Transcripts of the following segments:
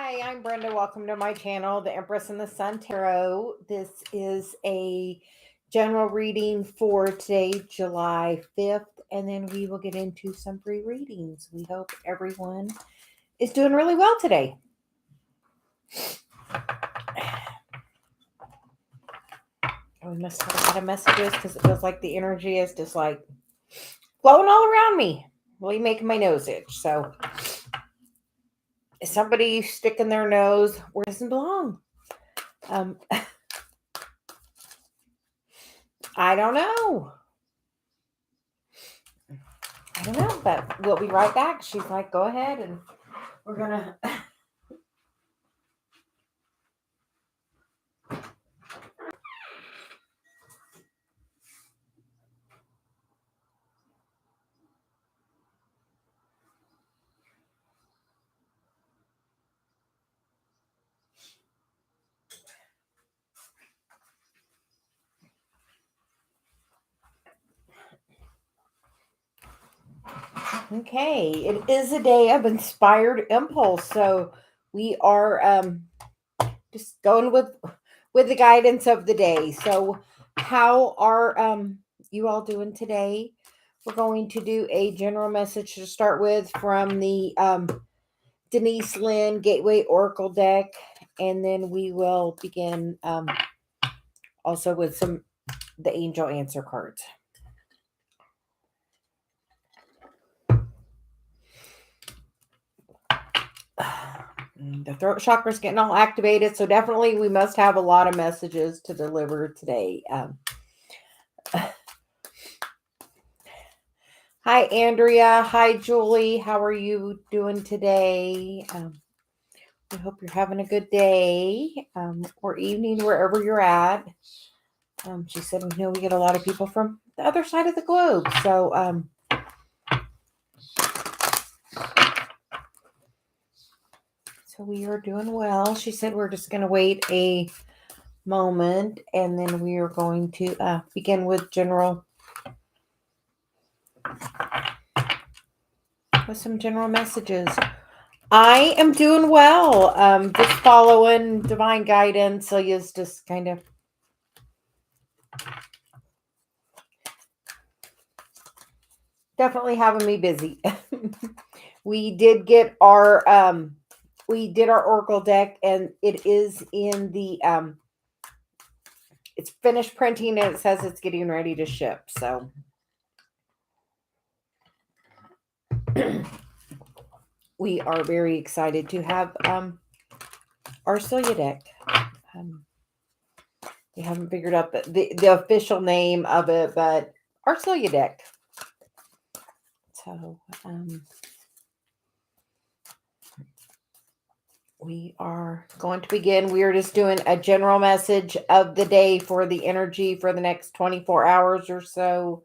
Hi, I'm Brenda. Welcome to my channel, the Empress and the Sun Tarot. This is a general reading for today, July 5th, and then we will get into some free readings. We hope everyone is doing really well today. We must have a lot of messages because it feels like the energy is just like flowing all around me. Really making my nose itch. So is somebody sticking their nose where it doesn't belong? I don't know. But we'll be right back. She's like, go ahead, and we're gonna. Okay, it is a day of inspired impulse, so we are just going with the guidance of the day. So, how are you all doing today? We're going to do a general message to start with from the Denise Lynn Gateway Oracle deck, and then we will begin also with the angel answer cards. The throat chakra is getting all activated, so definitely we must have a lot of messages to deliver today. Hi, Andrea. Hi, Julie. How are you doing today? I hope you're having a good day or evening, wherever you're at. She said, we get a lot of people from the other side of the globe. So, so we are doing well. She said we're just going to wait a moment, and then we are going to begin with some general messages. I am doing well. Just following divine guidance. Celia's just kind of definitely having me busy. We did get our Oracle deck, and it is in the it's finished printing, and it says it's getting ready to ship. So we are very excited to have our Celia deck. We haven't figured out the official name of it, but our Celia deck. So we are going to begin. We are just doing a general message of the day for the energy for the next 24 hours or so.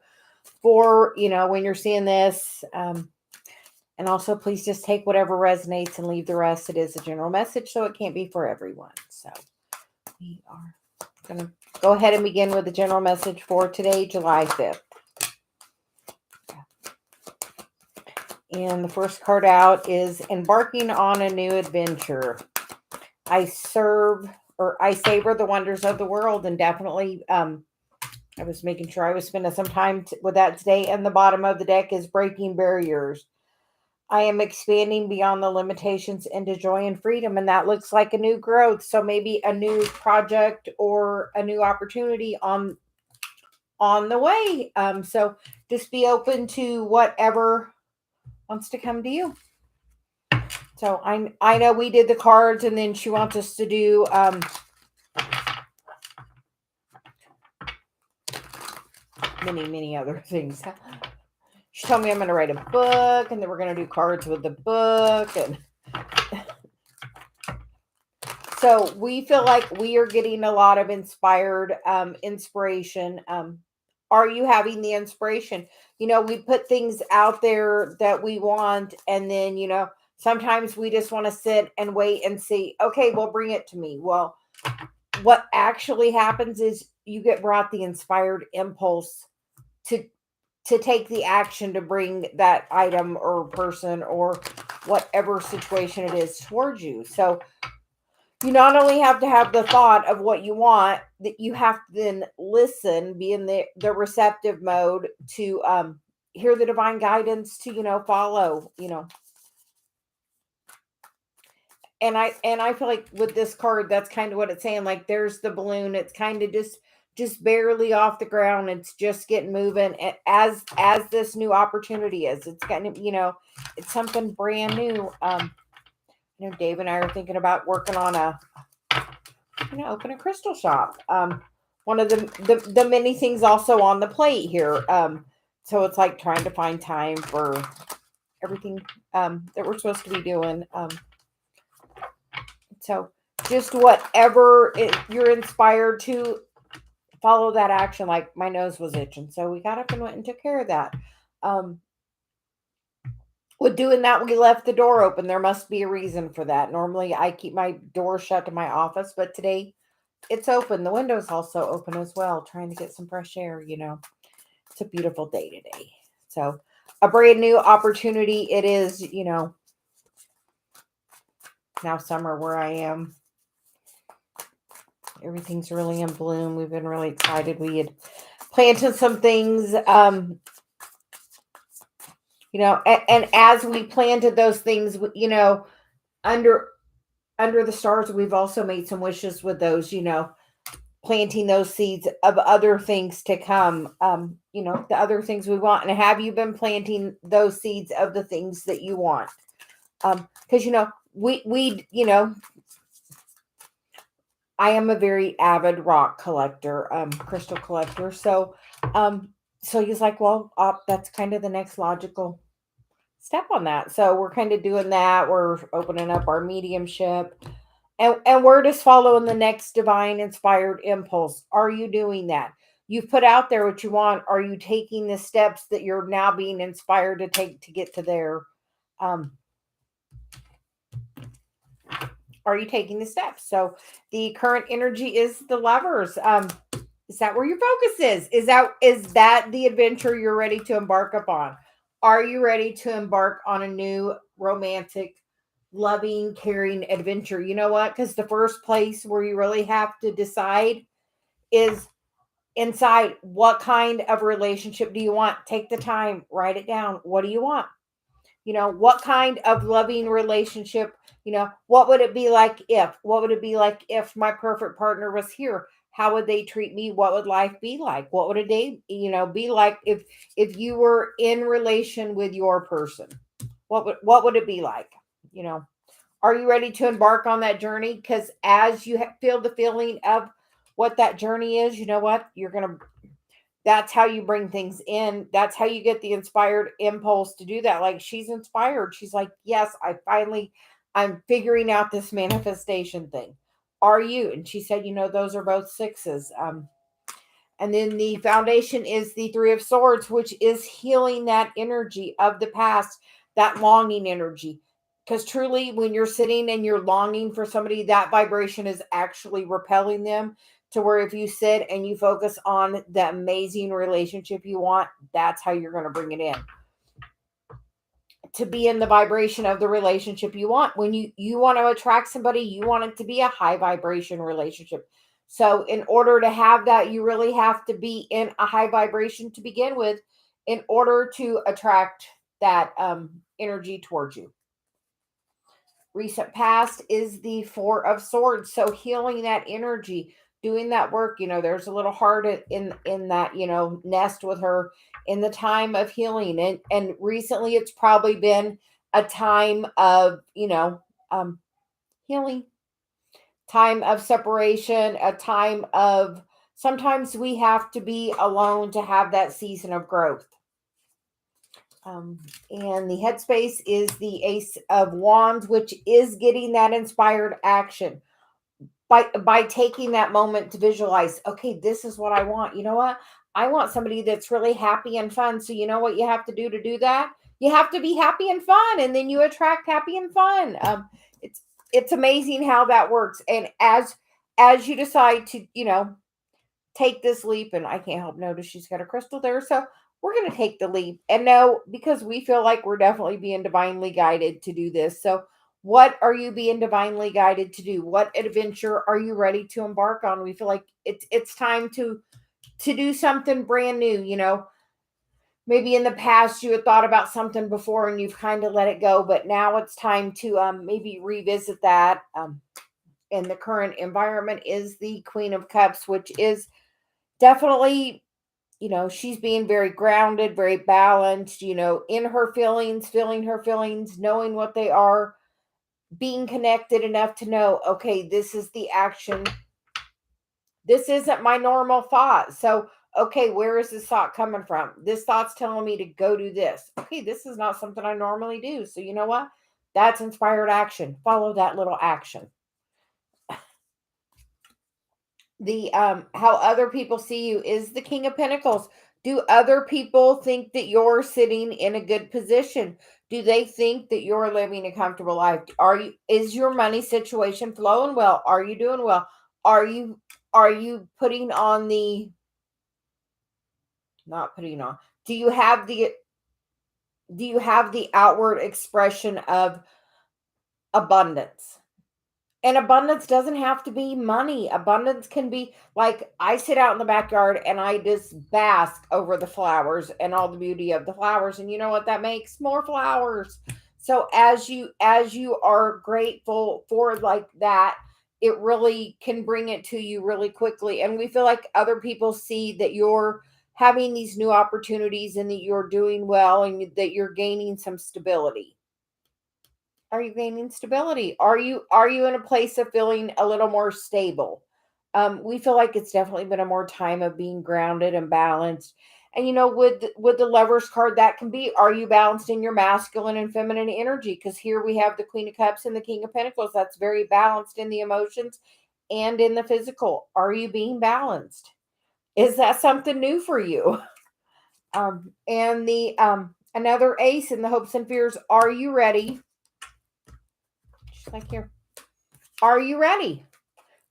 For, when you're seeing this. And also, please just take whatever resonates and leave the rest. It is a general message, so it can't be for everyone. So we are going to go ahead and begin with the general message for today, July 5th. And the first card out is embarking on a new adventure. I savor the wonders of the world, and definitely I was making sure I was spending some time with that today. And the bottom of the deck is breaking barriers. I am expanding beyond the limitations into joy and freedom, and that looks like a new growth. So maybe a new project or a new opportunity on the way. So just be open to whatever wants to come to you. So I know we did the cards, and then she wants us to do many other things. She told me I'm going to write a book, and then we're going to do cards with the book. And so we feel like we are getting a lot of inspiration. Are you having the inspiration? We put things out there that we want, and then, sometimes we just want to sit and wait and see, okay, well, bring it to me. Well, what actually happens is you get brought the inspired impulse to take the action to bring that item or person or whatever situation it is towards you. So you not only have to have the thought of what you want, that you have to then listen, be in the receptive mode to hear the divine guidance to, follow, and I feel like with this card, that's kind of what it's saying. Like there's the balloon. It's kind of just barely off the ground. It's just getting moving. And as this new opportunity is, it's kind of, it's something brand new. Dave and I are thinking about working on open a crystal shop. One of the many things also on the plate here. So it's like trying to find time for everything that we're supposed to be doing. So just whatever you're inspired to, follow that action. Like my nose was itching, so we got up and went and took care of that. With doing that, we left the door open. There must be a reason for that. Normally, I keep my door shut to my office, but today it's open. The window's also open as well, trying to get some fresh air. It's a beautiful day today. So a brand new opportunity. It is, now summer where I am. Everything's really in bloom. We've been really excited. We had planted some things, and as we planted those things, under the stars, we've also made some wishes with those, planting those seeds of other things to come, the other things we want. And have you been planting those seeds of the things that you want? Because, we I am a very avid rock collector, crystal collector. So he's like, well, that's kind of the next logical step on that. So we're kind of doing that. We're opening up our mediumship, and we're just following the next divine inspired impulse. Are you doing that? You've put out there what you want. Are you taking the steps that you're now being inspired to take to get to there? Are you taking the steps? So the current energy is the Lovers. Is that where your focus is? Is that the adventure you're ready to embark upon? Are you ready to embark on a new romantic, loving, caring adventure? You know what? Because the first place where you really have to decide is inside. What kind of relationship do you want? Take the time, write it down. What do you want? What kind of loving relationship, what would it be like if my perfect partner was here? How would they treat me? What would life be like? What would a day, be like if you were in relation with your person? What would it be like? Are you ready to embark on that journey? Because as you feel the feeling of what that journey is, you know what? That's how you bring things in. That's how you get the inspired impulse to do that. Like she's inspired. She's like, yes, I'm figuring out this manifestation thing. Are you? And she said, those are both sixes. And then the foundation is the Three of Swords, which is healing that energy of the past, that longing energy. Because truly, when you're sitting and you're longing for somebody, that vibration is actually repelling them, to where if you sit and you focus on the amazing relationship you want, that's how you're going to bring it in. To be in the vibration of the relationship you want. When you want to attract somebody, you want it to be a high vibration relationship. So in order to have that, you really have to be in a high vibration to begin with in order to attract that energy towards you. Recent past is the Four of Swords. So healing that energy, doing that work, there's a little heart in that, nest with her in the time of healing. And recently it's probably been a time of, healing, time of separation, a time of, sometimes we have to be alone to have that season of growth. And the headspace is the Ace of Wands, which is getting that inspired action. By taking that moment to visualize, okay, this is what I want. You know what? I want somebody that's really happy and fun. So you know what you have to do that? You have to be happy and fun, and then you attract happy and fun. It's amazing how that works. And as you decide to, take this leap. And I can't help notice she's got a crystal there. So we're going to take the leap and know, because we feel like we're definitely being divinely guided to do this. So what are you being divinely guided to do? What adventure are you ready to embark on? We feel like it's time to do something brand new. Maybe in the past you had thought about something before and you've kind of let it go, but now it's time to maybe revisit that. And the current environment is the Queen of Cups, which is definitely, she's being very grounded, very balanced, in her feelings, feeling her feelings, knowing what they are, being connected enough to know, okay, this is the action. This isn't my normal thought. So, okay, where is this thought coming from? This thought's telling me to go do this. Okay, this is not something I normally do. So, you know what? That's inspired action. Follow that little action. The how other people see you is the King of Pentacles. Do other people think that you're sitting in a good position? Do they think that you're living a comfortable life? Is your money situation flowing well? Are you doing well? Are you putting on the not putting on? Do you have the outward expression of abundance? And abundance doesn't have to be money. Abundance can be like, I sit out in the backyard and I just bask over the flowers and all the beauty of the flowers. And you know what that makes? More flowers. So as you are grateful for like that, it really can bring it to you really quickly. And we feel like other people see that you're having these new opportunities and that you're doing well and that you're gaining some stability. Are you gaining stability? Are you in a place of feeling a little more stable? We feel like it's definitely been a more time of being grounded and balanced. And with the Lovers card, that can be, are you balanced in your masculine and feminine energy? Because here we have the Queen of Cups and the King of Pentacles. That's very balanced in the emotions and in the physical. Are you being balanced? Is that something new for you? And the another ace in the hopes and fears. Are you ready? Just like here. Are you ready?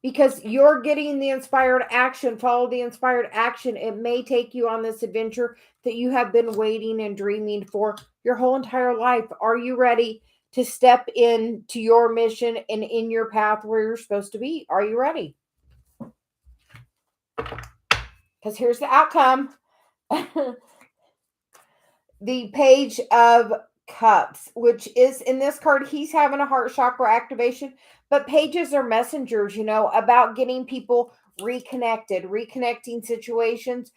Because you're getting the inspired action. Follow the inspired action. It may take you on this adventure that you have been waiting and dreaming for your whole entire life. Are you ready to step into your mission and in your path where you're supposed to be? Are you ready? Because here's the outcome. The Page of Cups, which is in this card, he's having a heart chakra activation, but pages are messengers, about getting people reconnecting situations.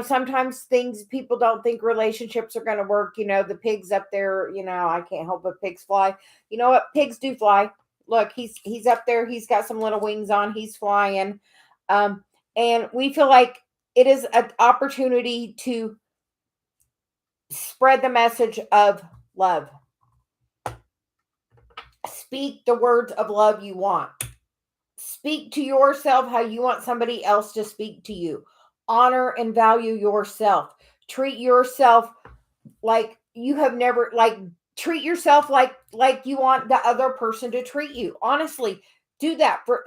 Sometimes things people don't think relationships are going to work. The pigs up there, I can't help but pigs fly. You know what? Pigs do fly. Look, he's up there. He's got some little wings on. He's flying. And we feel like it is an opportunity to spread the message of love. Speak the words of love you want. Speak to yourself how you want somebody else to speak to you. Honor and value yourself. Treat yourself like you have never, treat yourself like you want the other person to treat you. Honestly, do that for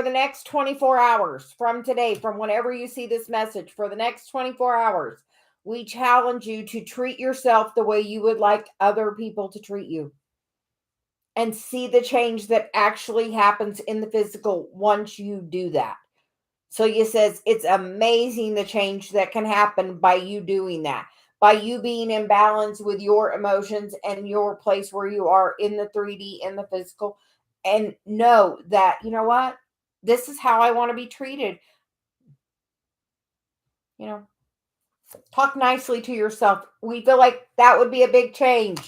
the next 24 hours from today, from whenever you see this message, for the next 24 hours. We challenge you to treat yourself the way you would like other people to treat you. And see the change that actually happens in the physical once you do that. Celia says it's amazing the change that can happen by you doing that. By you being in balance with your emotions and your place where you are in the 3D and the physical. And know that, you know what? This is how I want to be treated. Talk nicely to yourself. We feel like that would be a big change.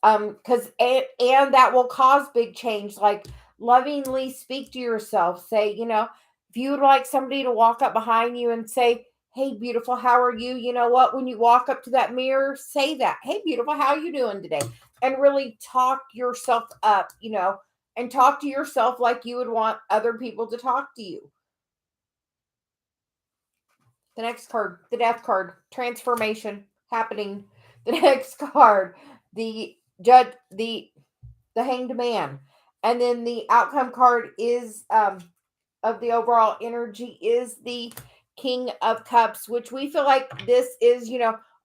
Because and that will cause big change. Like, lovingly speak to yourself. Say, if you would like somebody to walk up behind you and say, hey, beautiful, how are you? You know what? When you walk up to that mirror, say that. Hey, beautiful, how are you doing today? And really talk yourself up, and talk to yourself like you would want other people to talk to you. The next card, the Death card, transformation happening. The next card, the Judge, the Hanged Man. And then the outcome card is of the overall energy is the King of Cups, which we feel like this is,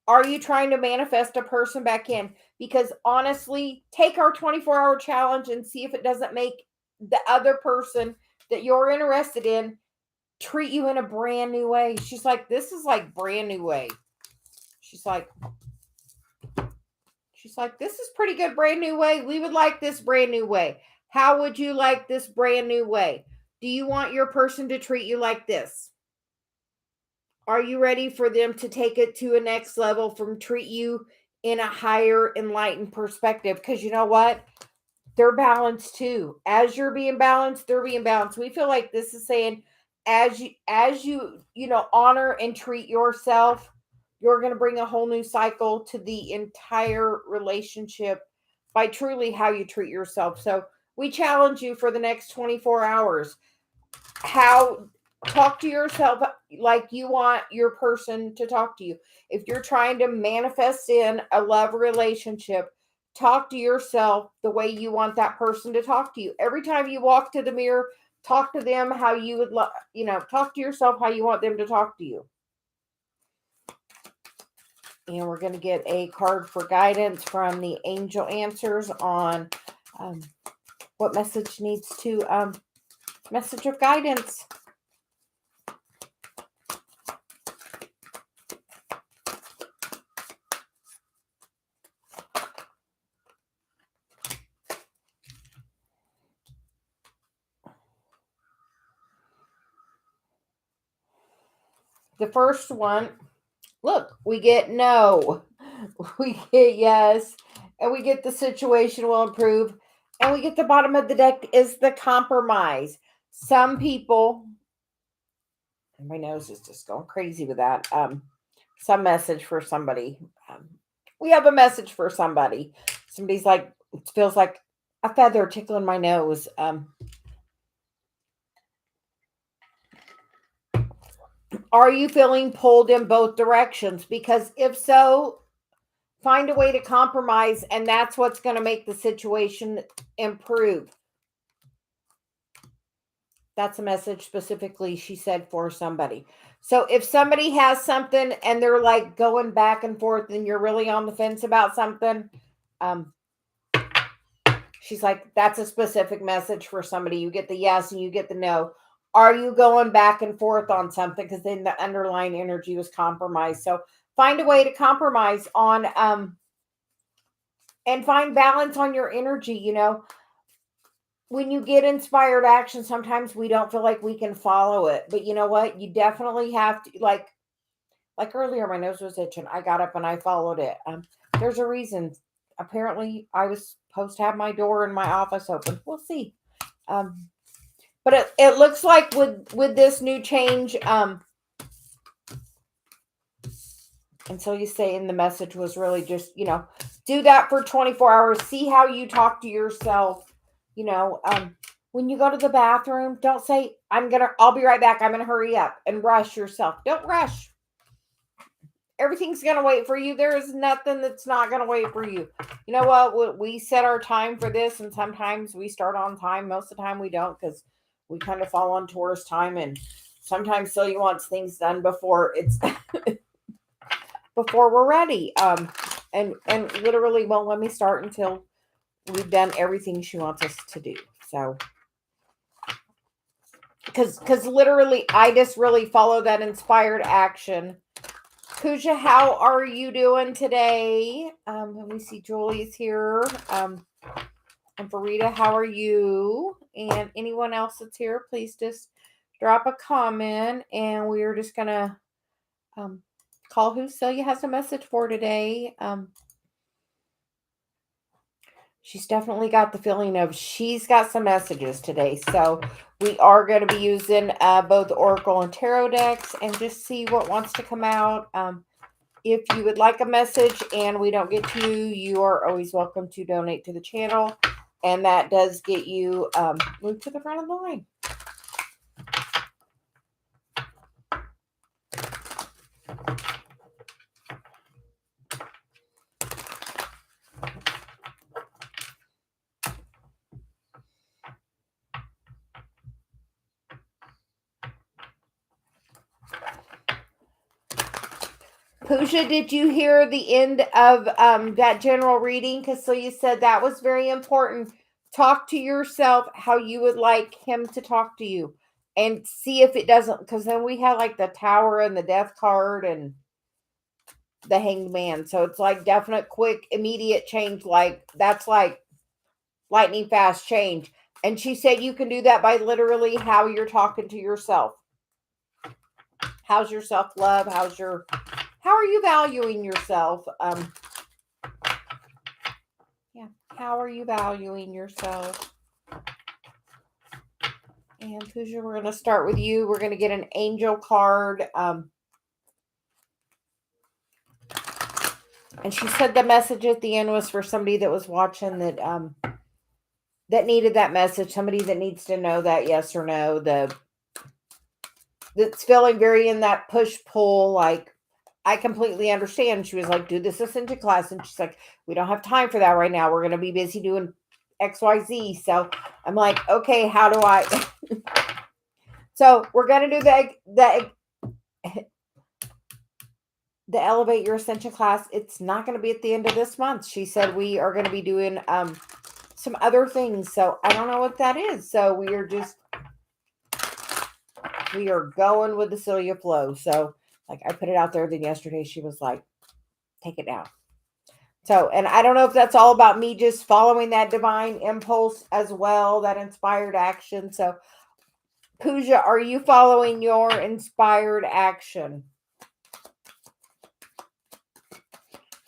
are you trying to manifest a person back in? Because honestly, take our 24-hour challenge and see if it doesn't make the other person that you're interested in treat you in a brand new way. She's like, this is like brand new way. She's like, this is pretty good brand new way. We would like this brand new way. How would you like this brand new way? Do you want your person to treat you like this? Are you ready for them to take it to a next level from treat you in a higher enlightened perspective? Because you know what? They're balanced too. As you're being balanced, they're being balanced. We feel like this is saying as you honor and treat yourself, you're going to bring a whole new cycle to the entire relationship by truly how you treat yourself. So we challenge you for the next 24 hours. Talk to yourself like you want your person to talk to you. If you're trying to manifest in a love relationship, talk to yourself the way you want that person to talk to you. Every time you walk to the mirror, talk to them how you would talk to yourself how you want them to talk to you. And we're going to get a card for guidance from the angel answers on what message needs to message of guidance. The first one, look, we get no, we get yes, and we get the situation will improve, and we get the bottom of the deck is the compromise. Some people, and my nose is just going crazy with that. Some message for somebody. We have a message for somebody. Somebody's like, it feels like a feather tickling my nose. Are you feeling pulled in both directions? Because if so, find a way to compromise, and that's what's going to make the situation improve. That's a message specifically, she said, for somebody. So if somebody has something and they're like going back and forth and you're really on the fence about something, she's like, that's a specific message for somebody. You get the yes and you get the no. Are you going back and forth on something? Because then the underlying energy was compromised. So find a way to compromise on and find balance on your energy. When you get inspired action, sometimes we don't feel like we can follow it. But you know what? You definitely have to, like earlier, my nose was itching. I got up and I followed it. There's a reason. Apparently, I was supposed to have my door in my office open. We'll see. But it looks like with this new change, and so you say in the message was really just, do that for 24 hours. See how you talk to yourself. When you go to the bathroom, don't say, I'll be right back. I'm going to hurry up and rush yourself. Don't rush. Everything's going to wait for you. There is nothing that's not going to wait for you. You know what? We set our time for this, and sometimes we start on time. Most of the time we don't, because we kind of fall on tourist time, and sometimes Celia wants things done before it's before we're ready. And literally won't let me start until we've done everything she wants us to do. So because literally I just really follow that inspired action. Kuja, how are you doing today? Let me see, Julie's here. And Farida, how are you? And anyone else that's here, please just drop a comment, and we're just gonna call who Celia has a message for today. She's definitely got the feeling of she's got some messages today. So we are going to be using both Oracle and Tarot decks and just see what wants to come out. If you would like a message and we don't get to you, you are always welcome to donate to the channel. And that does get you moved to the front of the line. Pooja, did you hear the end of that general reading? Because Celia said that was very important. Talk to yourself how you would like him to talk to you, and see if it doesn't. Because then we had like the Tower and the Death card and the Hanged Man. So it's like definite, quick, immediate change. Like that's like lightning fast change. And she said you can do that by literally how you're talking to yourself. How's your self love? How are you valuing yourself? Yeah. How are you valuing yourself? And Pooja, we're going to start with you. We're going to get an angel card. And she said the message at the end was for somebody that was watching that needed that message. Somebody that needs to know that yes or no. That's feeling very in that push pull. Like, I completely understand. She was like, do this Ascension class. And she's like, we don't have time for that right now. We're going to be busy doing XYZ. So I'm like, okay, how do I? So we're going to do the Elevate Your Ascension class. It's not going to be at the end of this month. She said we are going to be doing some other things. So I don't know what that is. So we are going with the Celia flow. So like I put it out there. Then yesterday she was like, take it down. So, and I don't know if that's all about me just following that divine impulse as well, that inspired action. So, Pooja, are you following your inspired action?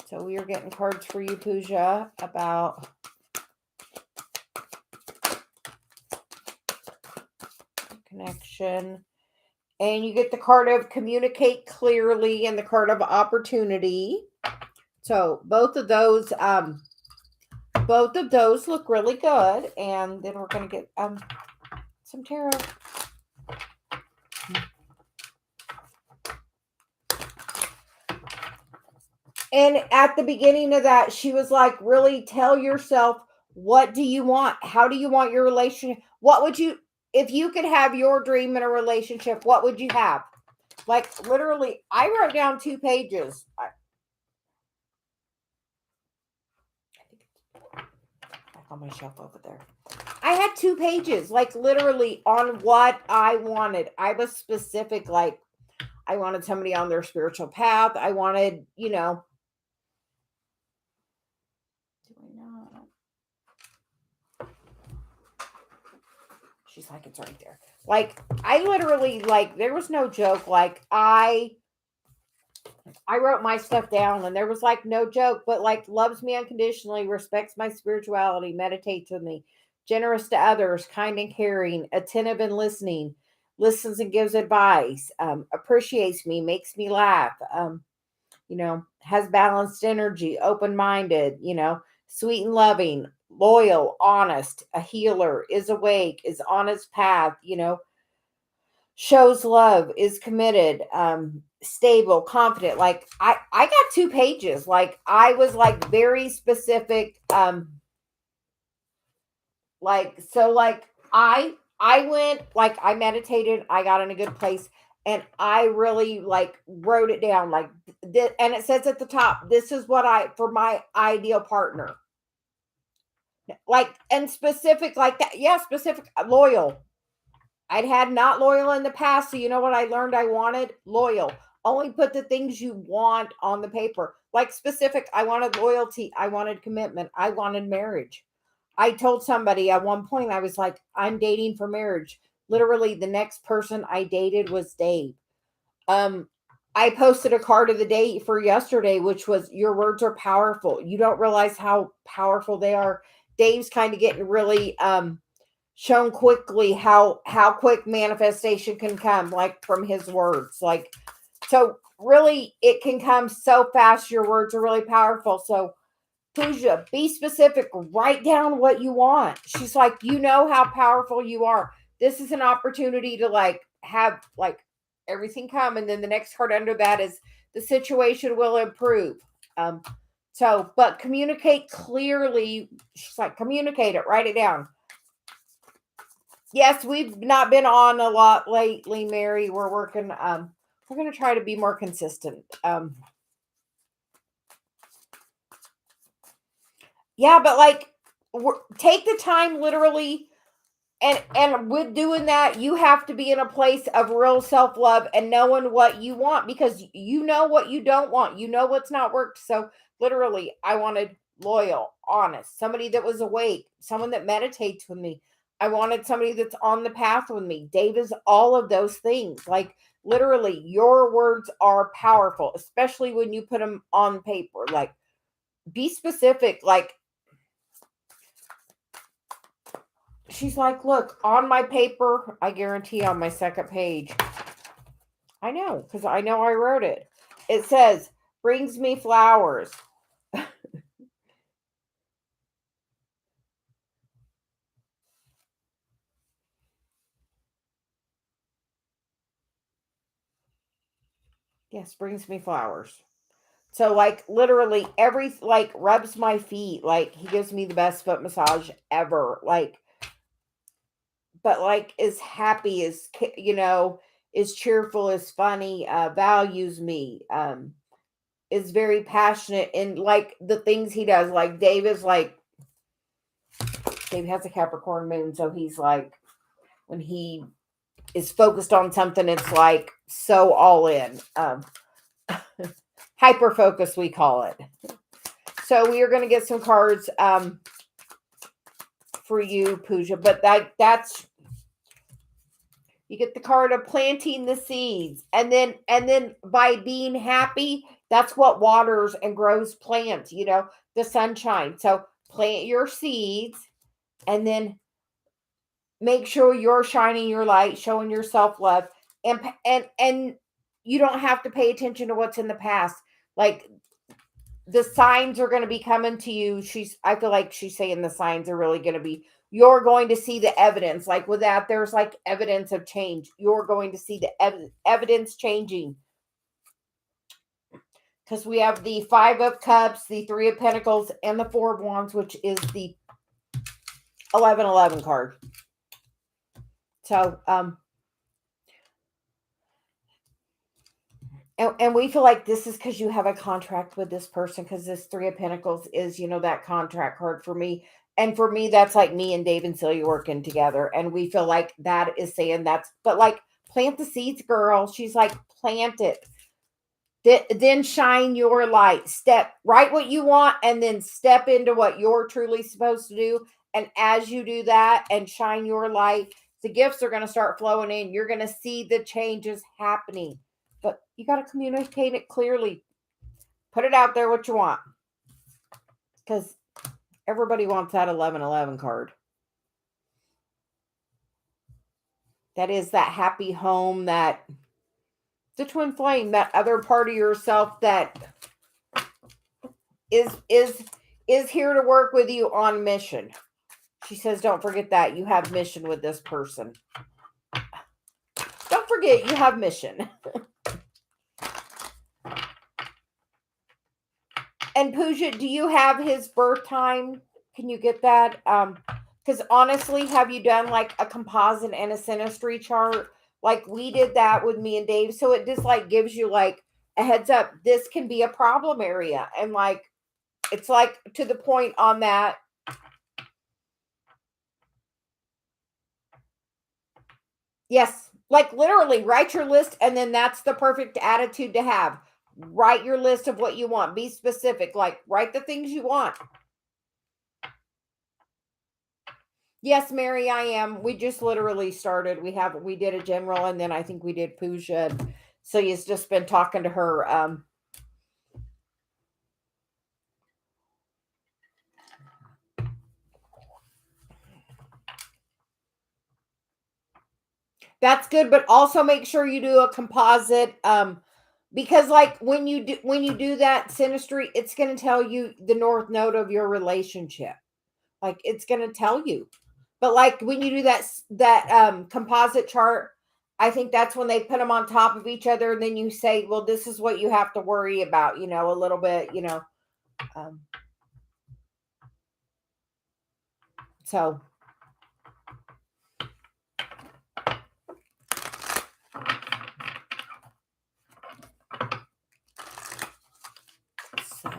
So, we are getting cards for you, Pooja, about connection. And you get the card of communicate clearly and the card of opportunity. So, both of those look really good. And then we're going to get some tarot. And at the beginning of that, she was like, really tell yourself, what do you want? How do you want your relationship? What would you, if you could have your dream in a relationship, what would you have? Like literally, I wrote down 2 pages. I think it's on my shelf over there. I had 2 pages, like literally on what I wanted. I was specific, like I wanted somebody on their spiritual path. I wanted, she's like, it's right there. Like, I literally, like, there was no joke. Like, I wrote my stuff down and there was like no joke, but like loves me unconditionally, respects my spirituality, meditates with me, generous to others, kind and caring, attentive and listening, listens and gives advice, appreciates me, makes me laugh, has balanced energy, open minded, sweet and loving, loyal, honest, a healer, is awake, is on his path, shows love, is committed, stable, confident. Like I got 2 pages. Like I was like very specific. Like so like I went, like I meditated, I got in a good place, and I really like wrote it down, like and it says at the top, this is what I for my ideal partner. Like, and specific like that. Yeah, specific, loyal. I'd had not loyal in the past. So you know what I learned I wanted? Loyal. Only put the things you want on the paper. Like specific, I wanted loyalty. I wanted commitment. I wanted marriage. I told somebody at one point, I was like, I'm dating for marriage. Literally, the next person I dated was Dave. Um, I posted a card of the day for yesterday, which was, your words are powerful. You don't realize how powerful they are. Dave's kind of getting really shown quickly how quick manifestation can come, like from his words. Like, so really it can come so fast. Your words are really powerful. So Pooja, be specific, write down what you want. She's like, you know how powerful you are. This is an opportunity to like have like everything come. And then the next card under that is, the situation will improve. But communicate clearly. She's like, communicate it, write it down. Yes, we've not been on a lot lately, Mary. We're working. We're going to try to be more consistent. Yeah, but like, take the time literally. And with doing that, you have to be in a place of real self-love and knowing what you want, because you know what you don't want. You know what's not worked. So literally, I wanted loyal, honest, somebody that was awake, someone that meditates with me. I wanted somebody that's on the path with me. Dave is all of those things. Like literally, your words are powerful, especially when you put them on paper. Like be specific. Like she's like, look, on my paper, I guarantee on my second page, I know, because I know I wrote it. It says, brings me flowers. Yes, brings me flowers. So, like, literally, like, rubs my feet. Like, he gives me the best foot massage ever. Like, but, like, is happy, is cheerful, is funny, values me, is very passionate in, like, the things he does. Like, Dave has a Capricorn moon, so he's like, when he is focused on something, it's like so all in. Hyper focus, we call it. So we are going to get some cards for you, Pooja. But that's you get the card of planting the seeds, and then by being happy, that's what waters and grows plants. The sunshine. So plant your seeds, and then make sure you're shining your light, showing yourself love, and you don't have to pay attention to what's in the past. Like the signs are going to be coming to you. I feel like she's saying the signs are really going to be, you're going to see the evidence. Like with that, there's like evidence of change. You're going to see the evidence changing, because we have the Five of Cups, the Three of Pentacles, and the Four of Wands, which is the 1111 card. So and we feel like this is because you have a contract with this person, because this Three of Pentacles is, that contract card for me. And for me, that's like me and Dave and Celia working together. And we feel like that is saying but like, plant the seeds, girl. She's like, plant it. Then shine your light. Write what you want, and then step into what you're truly supposed to do. And as you do that and shine your light, the gifts are going to start flowing in. You're going to see the changes happening. But you got to communicate it clearly. Put it out there what you want. Because everybody wants that 1111 card. That is that happy home, that the twin flame, that other part of yourself that is here to work with you on mission. She says, don't forget that you have mission with this person. Don't forget you have mission. And Pooja, do you have his birth time? Can you get that? Because honestly, have you done like a composite and a synastry chart? Like we did that with me and Dave. So it just like gives you like a heads up. This can be a problem area. And like, it's like to the point on that. Yes. Like literally write your list, and then that's the perfect attitude to have. Write your list of what you want. Be specific. Like write the things you want. Yes, Mary, I am. We just literally started. We did a general, and then I think we did Pooja. So he's just been talking to her. That's good, but also make sure you do a composite. Because like when you do that synastry, it's going to tell you the north node of your relationship. Like it's going to tell you. But like when you do that composite chart, I think that's when they put them on top of each other, and then you say, well, this is what you have to worry about, a little bit, um, so so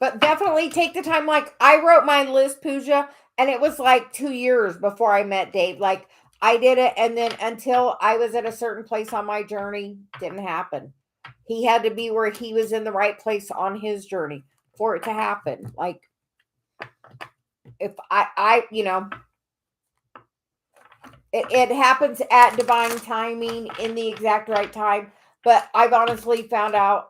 but definitely take the time. Like I wrote my list, Pooja, and it was like 2 years before I met Dave. Like I did it, and then until I was at a certain place on my journey, didn't happen. He had to be where he was in the right place on his journey for it to happen. Like if it happens at divine timing in the exact right time. But I've honestly found out,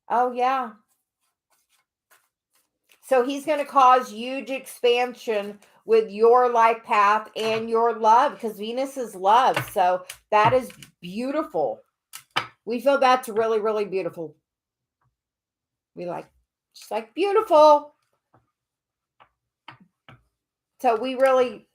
oh yeah. So he's going to cause huge expansion with your life path and your love because Venus is love. So that is beautiful. We feel that's really, really beautiful. We like, just like beautiful. So we really,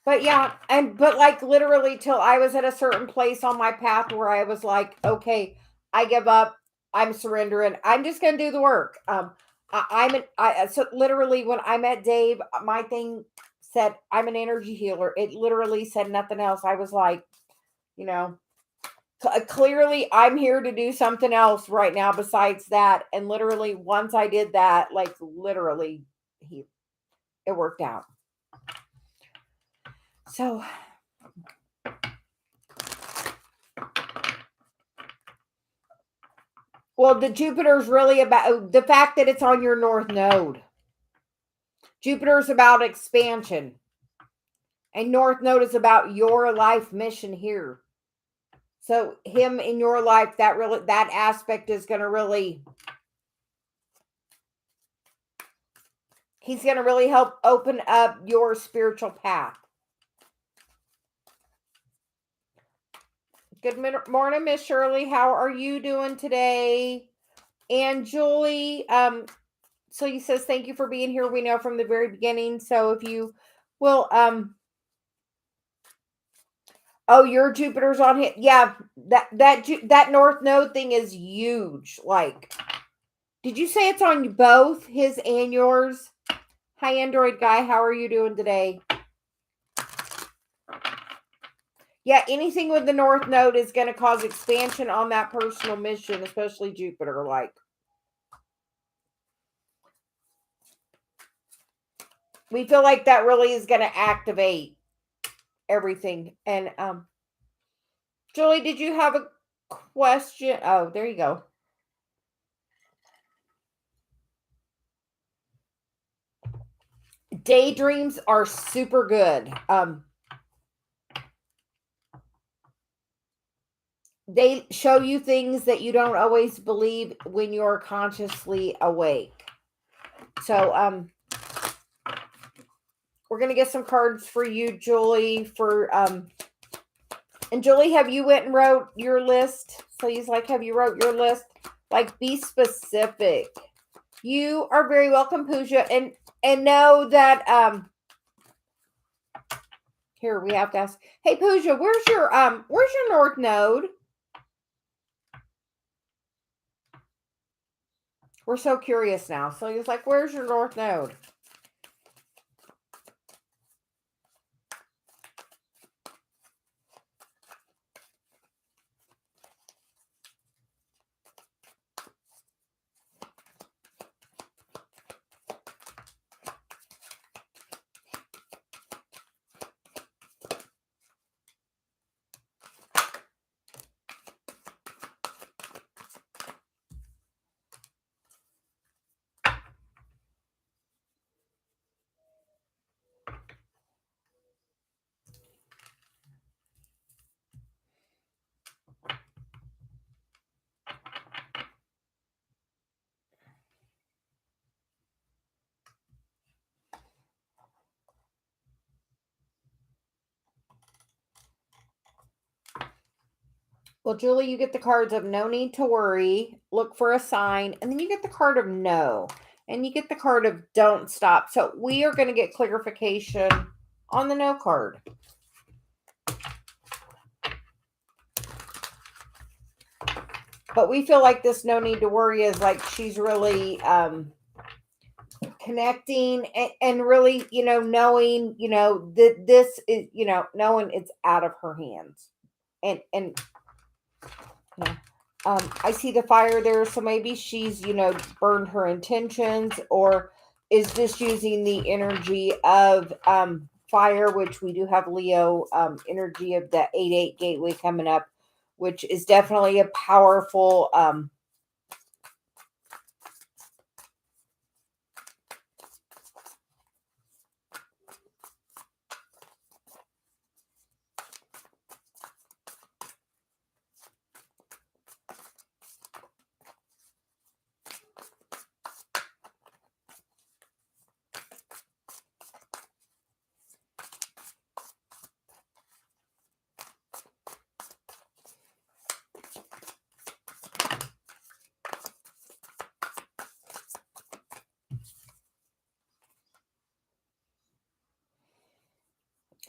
but yeah, but like literally till I was at a certain place on my path where I was like, okay, I give up. I'm surrendering. I'm just gonna do the work. So literally when I met Dave, my thing said I'm an energy healer. It literally said nothing else. I was like, you know, clearly I'm here to do something else right now besides that. And literally once I did that, like literally, it worked out. So well, the Jupiter's really about the fact that it's on your north node. Jupiter's about expansion. And north node is about your life mission here. So him in your life, that aspect is going to really, he's going to really help open up your spiritual path. Good morning, Miss Shirley. How are you doing today? And Julie, so he says, thank you for being here. We know from the very beginning. So if you will, oh, your Jupiter's on him. Yeah, that North Node thing is huge. Like, did you say it's on both his and yours? Hi, Android guy. How are you doing today? Yeah, anything with the North Node is going to cause expansion on that personal mission, especially Jupiter. Like, we feel like that really is going to activate everything. And Julie, did you have a question? Oh, there you go. Daydreams are super good. They show you things that you don't always believe when you're consciously awake. So we're gonna get some cards for you, Julie. And Julie, have you went and wrote your list? So he's like, have you wrote your list? Like, be specific. You are very welcome, Pooja, and know that here we have to ask. Hey, Pooja, where's your North Node? We're so curious now. So he's like, where's your North Node? Well, Julie, you get the cards of no need to worry, look for a sign, and then you get the card of no, and you get the card of don't stop. So we are going to get clarification on the no card. But we feel like this no need to worry is like she's really connecting and really, knowing, that this is, knowing it's out of her hands. and yeah. I see the fire there, so maybe she's, burned her intentions, or is this using the energy of fire, which we do have Leo energy of the 8-8 gateway coming up, which is definitely a powerful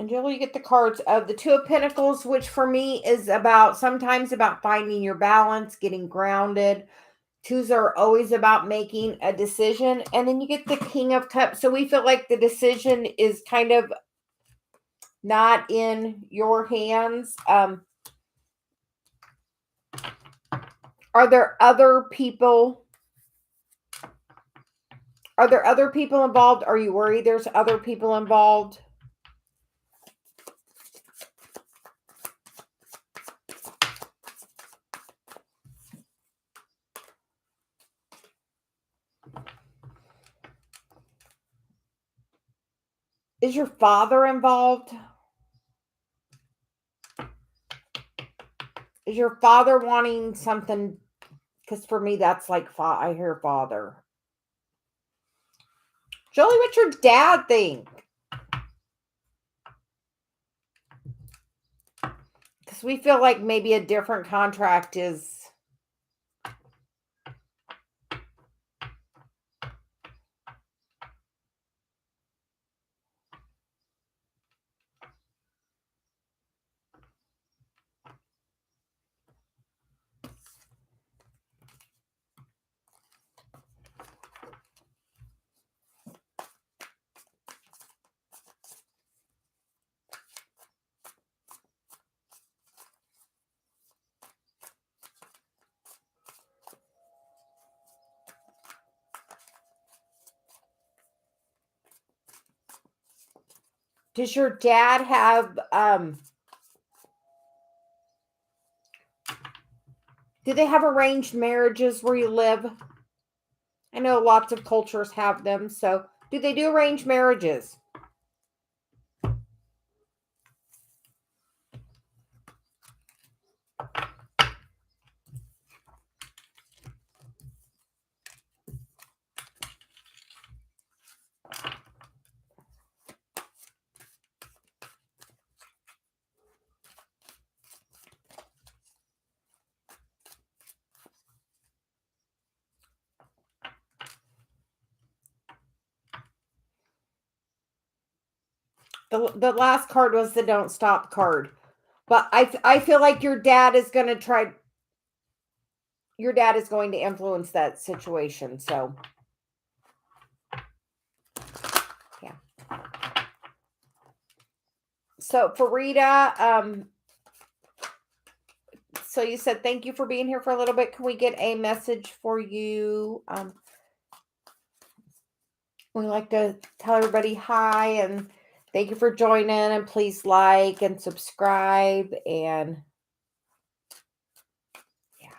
and Jill, you get the cards of the Two of Pentacles, which for me is sometimes about finding your balance, getting grounded. Twos are always about making a decision. And then you get the King of Cups. So we feel like the decision is kind of not in your hands. Are there other people? Are there other people involved? Are you worried there's other people involved? Is your father involved? Is your father wanting something? Because for me, that's like, I hear father. Jolie, what's your dad think? Because we feel like maybe a different contract is... Does your dad have... do they have arranged marriages where you live? I know lots of cultures have them. So do they do arranged marriages? The last card was the don't stop card. But I feel like your dad is going to try... your dad is going to influence that situation. So, yeah. So for Rita, so you said, thank you for being here for a little bit. Can we get a message for you? We like to tell everybody hi and thank you for joining, and please like and subscribe, and yeah.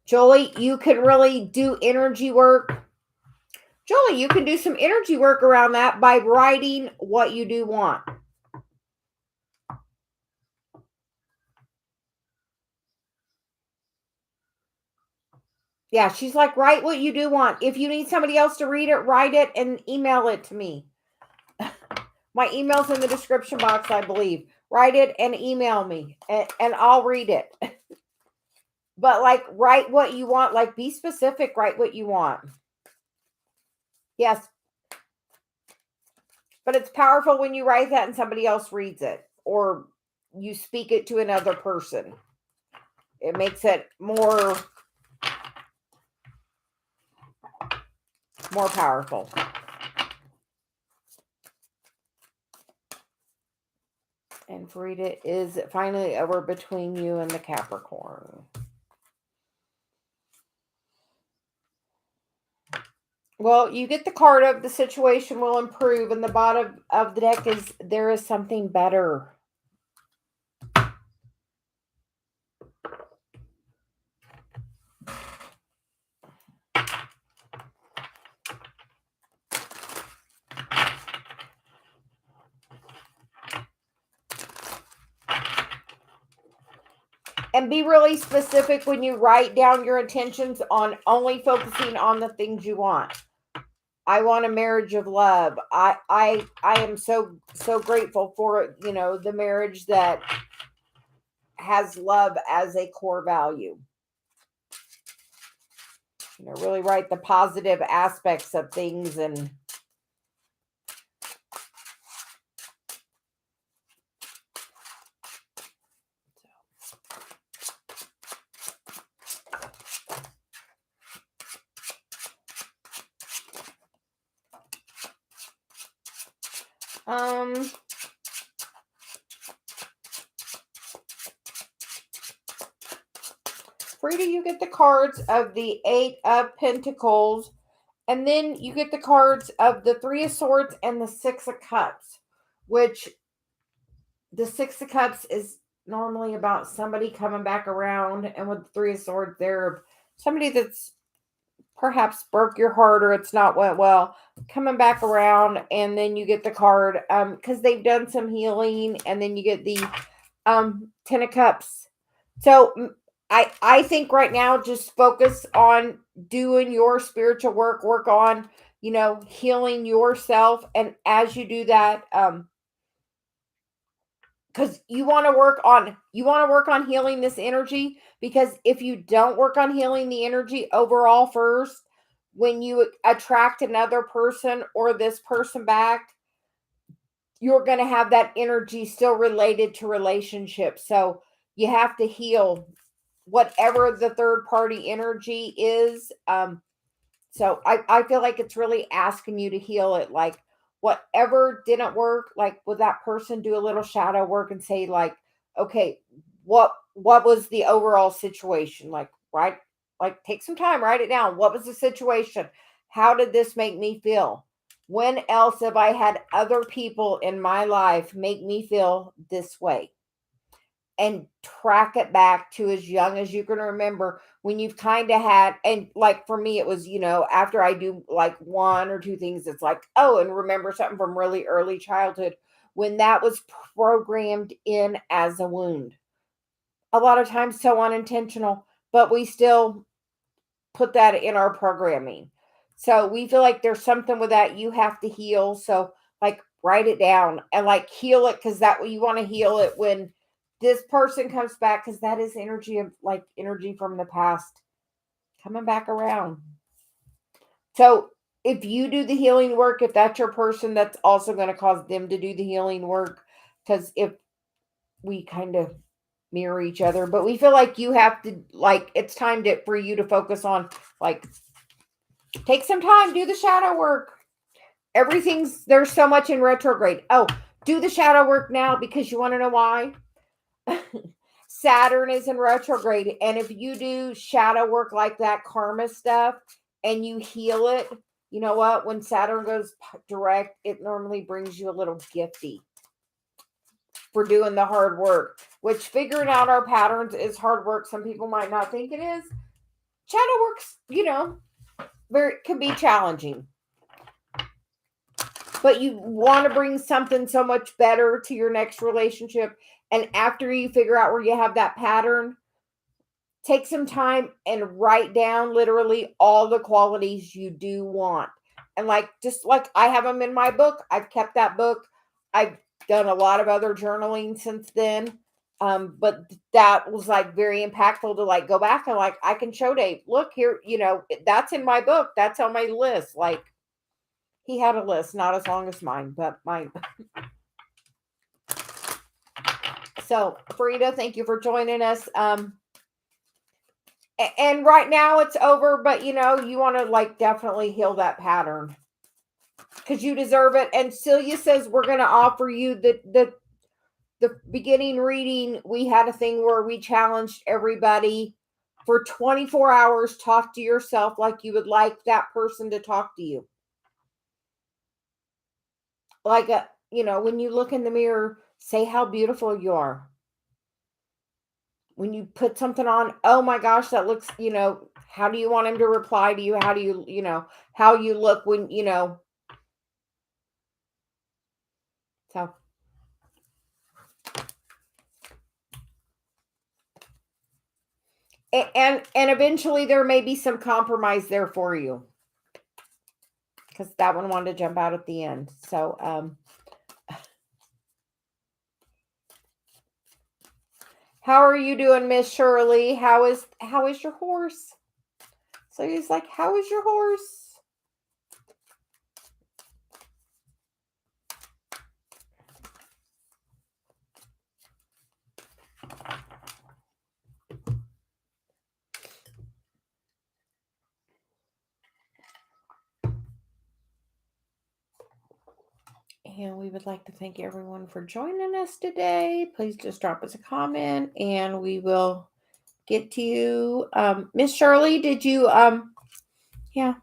Jolie, you can really do energy work. Jolie, you can do some energy work around that by writing what you do want. Yeah, she's like, write what you do want. If you need somebody else to read it, write it and email it to me. My email's in the description box, I believe. Write it and email me, and I'll read it. But like, write what you want. Like, be specific. Write what you want. Yes. But it's powerful when you write that and somebody else reads it, or you speak it to another person. It makes it more powerful. And Frida, is it finally over between you and the Capricorn? Well, you get the card of the situation will improve, and the bottom of the deck is there is something better. And be really specific when you write down your intentions on only focusing on the things you want. I want a marriage of love. I am so grateful for, the marriage that has love as a core value. Really write the positive aspects of things. And Frida, you get the cards of the Eight of Pentacles, and then you get the cards of the Three of Swords and the Six of Cups, which the Six of Cups is normally about somebody coming back around, and with the Three of Swords, they're somebody that's perhaps broke your heart or it's not went well, coming back around. And then you get the card because they've done some healing, and then you get the Ten of Cups. So I think right now just focus on doing your spiritual work on, healing yourself. And as you do that, because you want to work on healing this energy, because if you don't work on healing the energy overall first, when you attract another person or this person back, you're going to have that energy still related to relationships. So you have to heal whatever the third party energy is. So I feel like it's really asking you to heal it. Like whatever didn't work, like with that person, do a little shadow work and say, like, okay, what was the overall situation? Like, right? Like take some time, write it down. What was the situation? How did this make me feel? When else have I had other people in my life make me feel this way? And track it back to as young as you can remember, when you've kind of had, and like for me, it was, after I do like one or two things, it's like, oh, and remember something from really early childhood when that was programmed in as a wound. A lot of times so unintentional, but we still put that in our programming. So we feel like there's something with that you have to heal. So like write it down and like heal it, because that way you want to heal it when this person comes back, because that is energy of like energy from the past coming back around. So if you do the healing work, if that's your person, that's also going to cause them to do the healing work, because if we kind of mirror each other, but we feel like you have to, like, it's time for you to focus on, like, take some time, do the shadow work. There's so much in retrograde. Oh, do the shadow work now, because you want to know why? Saturn is in retrograde. And if you do shadow work like that, karma stuff, and you heal it, you know what? When Saturn goes direct, it normally brings you a little gifty for doing the hard work, which figuring out our patterns is hard work. Some people might not think it is. Shadow works, can be challenging. But you want to bring something so much better to your next relationship. And after you figure out where you have that pattern, take some time and write down literally all the qualities you do want. And just like I have them in my book, I've kept that book. I've done a lot of other journaling since then. But that was like very impactful to like go back and like, I can show Dave, look here, that's in my book. That's on my list. Like, he had a list, not as long as mine, but mine. So, Frida, thank you for joining us. And right now it's over, but you want to like definitely heal that pattern, because you deserve it. And Celia says we're going to offer you the the beginning reading, we had a thing where we challenged everybody for 24 hours, talk to yourself like you would like that person to talk to you. Like when you look in the mirror, say how beautiful you are. When you put something on, oh my gosh, that looks, how do you want him to reply to you? How do how you look when, so. And eventually there may be some compromise there for you, because that one wanted to jump out at the end. So how are you doing, Miss Shirley? How is your horse? So he's like, how is your horse? And we would like to thank everyone for joining us today. Please just drop us a comment and we will get to you. Miss Shirley, did you yeah.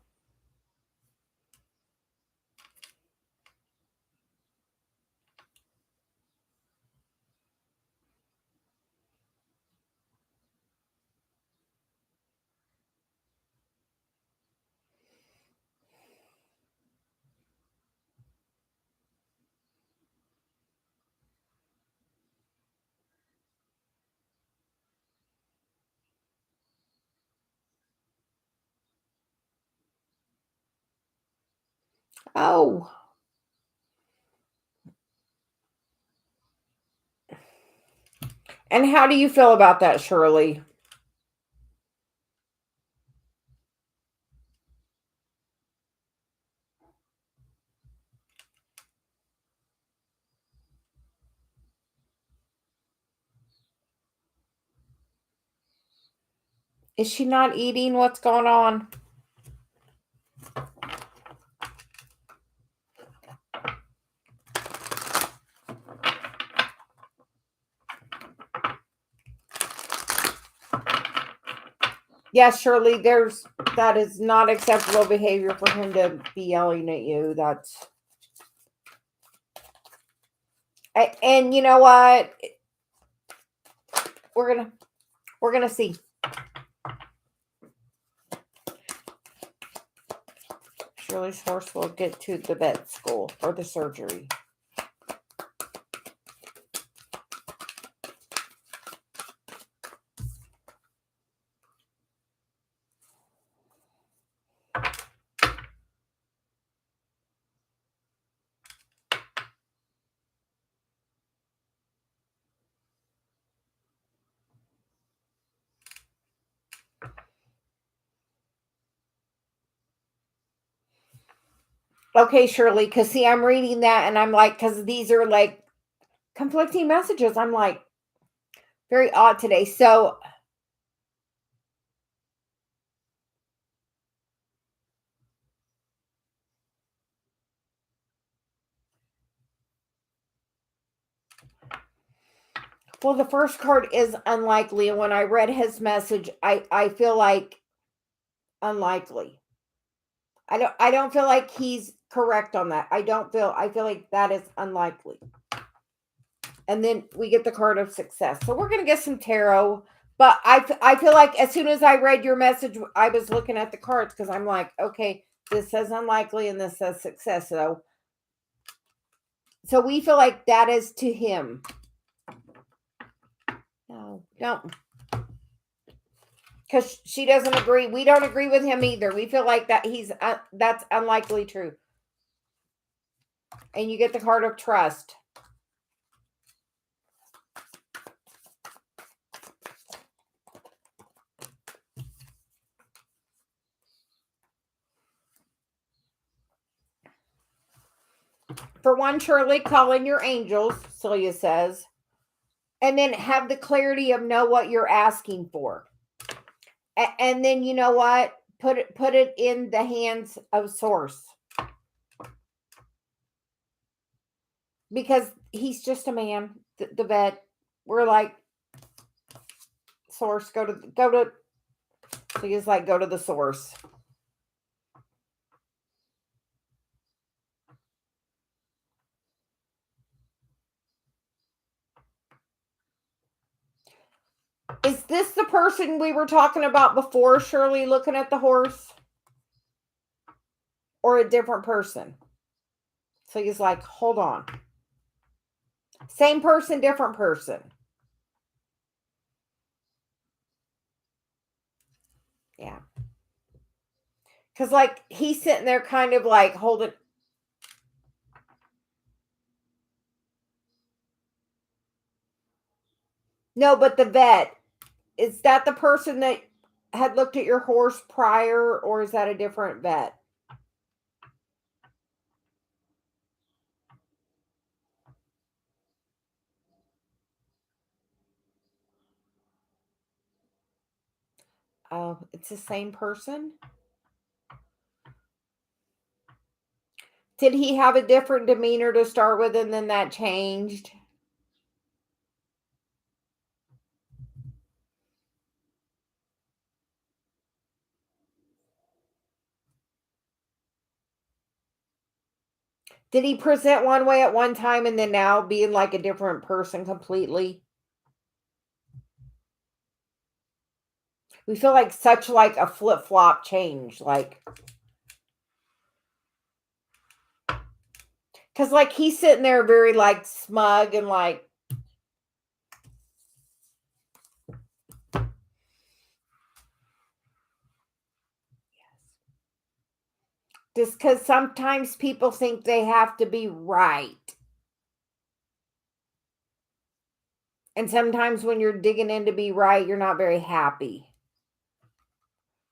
Oh. And how do you feel about that, Shirley? Is she not eating? What's going on? Yes, Shirley, that is not acceptable behavior for him to be yelling at you. And you know what? We're gonna see. Shirley's horse will get to the vet school for the surgery. Okay, Shirley, because see, I'm reading that and I'm like, because these are like conflicting messages. I'm like, very odd today. So, well, the first card is unlikely. And when I read his message, I feel like unlikely. I don't feel like he's correct on that. I feel like that is unlikely. And then we get the card of success. So we're going to get some tarot, but I feel like as soon as I read your message, I was looking at the cards because I'm like, okay, this says unlikely and this says success. So we feel like that is to him. No, don't. Because she doesn't agree. We don't agree with him either. We feel like that that's unlikely true. And you get the card of trust. For one, Shirley, call in your angels, Celia says. And then have the clarity of know what you're asking for. And then you know what? Put it in the hands of source. Because he's just a man. the vet. We're like, source, go to. So he's like, go to the source. Is this the person we were talking about before, Shirley, looking at the horse? Or a different person? So he's like, hold on. Same person, different person. Yeah. Because, like, he's sitting there kind of like holding. No, but the vet, is that the person that had looked at your horse prior, or is that a different vet? Oh, it's the same person? Did he have a different demeanor to start with and then that changed? Did he present one way at one time and then now being like a different person completely? We feel like such like a flip-flop change, like, because like he's sitting there very like smug and like, just because sometimes people think they have to be right. And sometimes when you're digging in to be right, you're not very happy.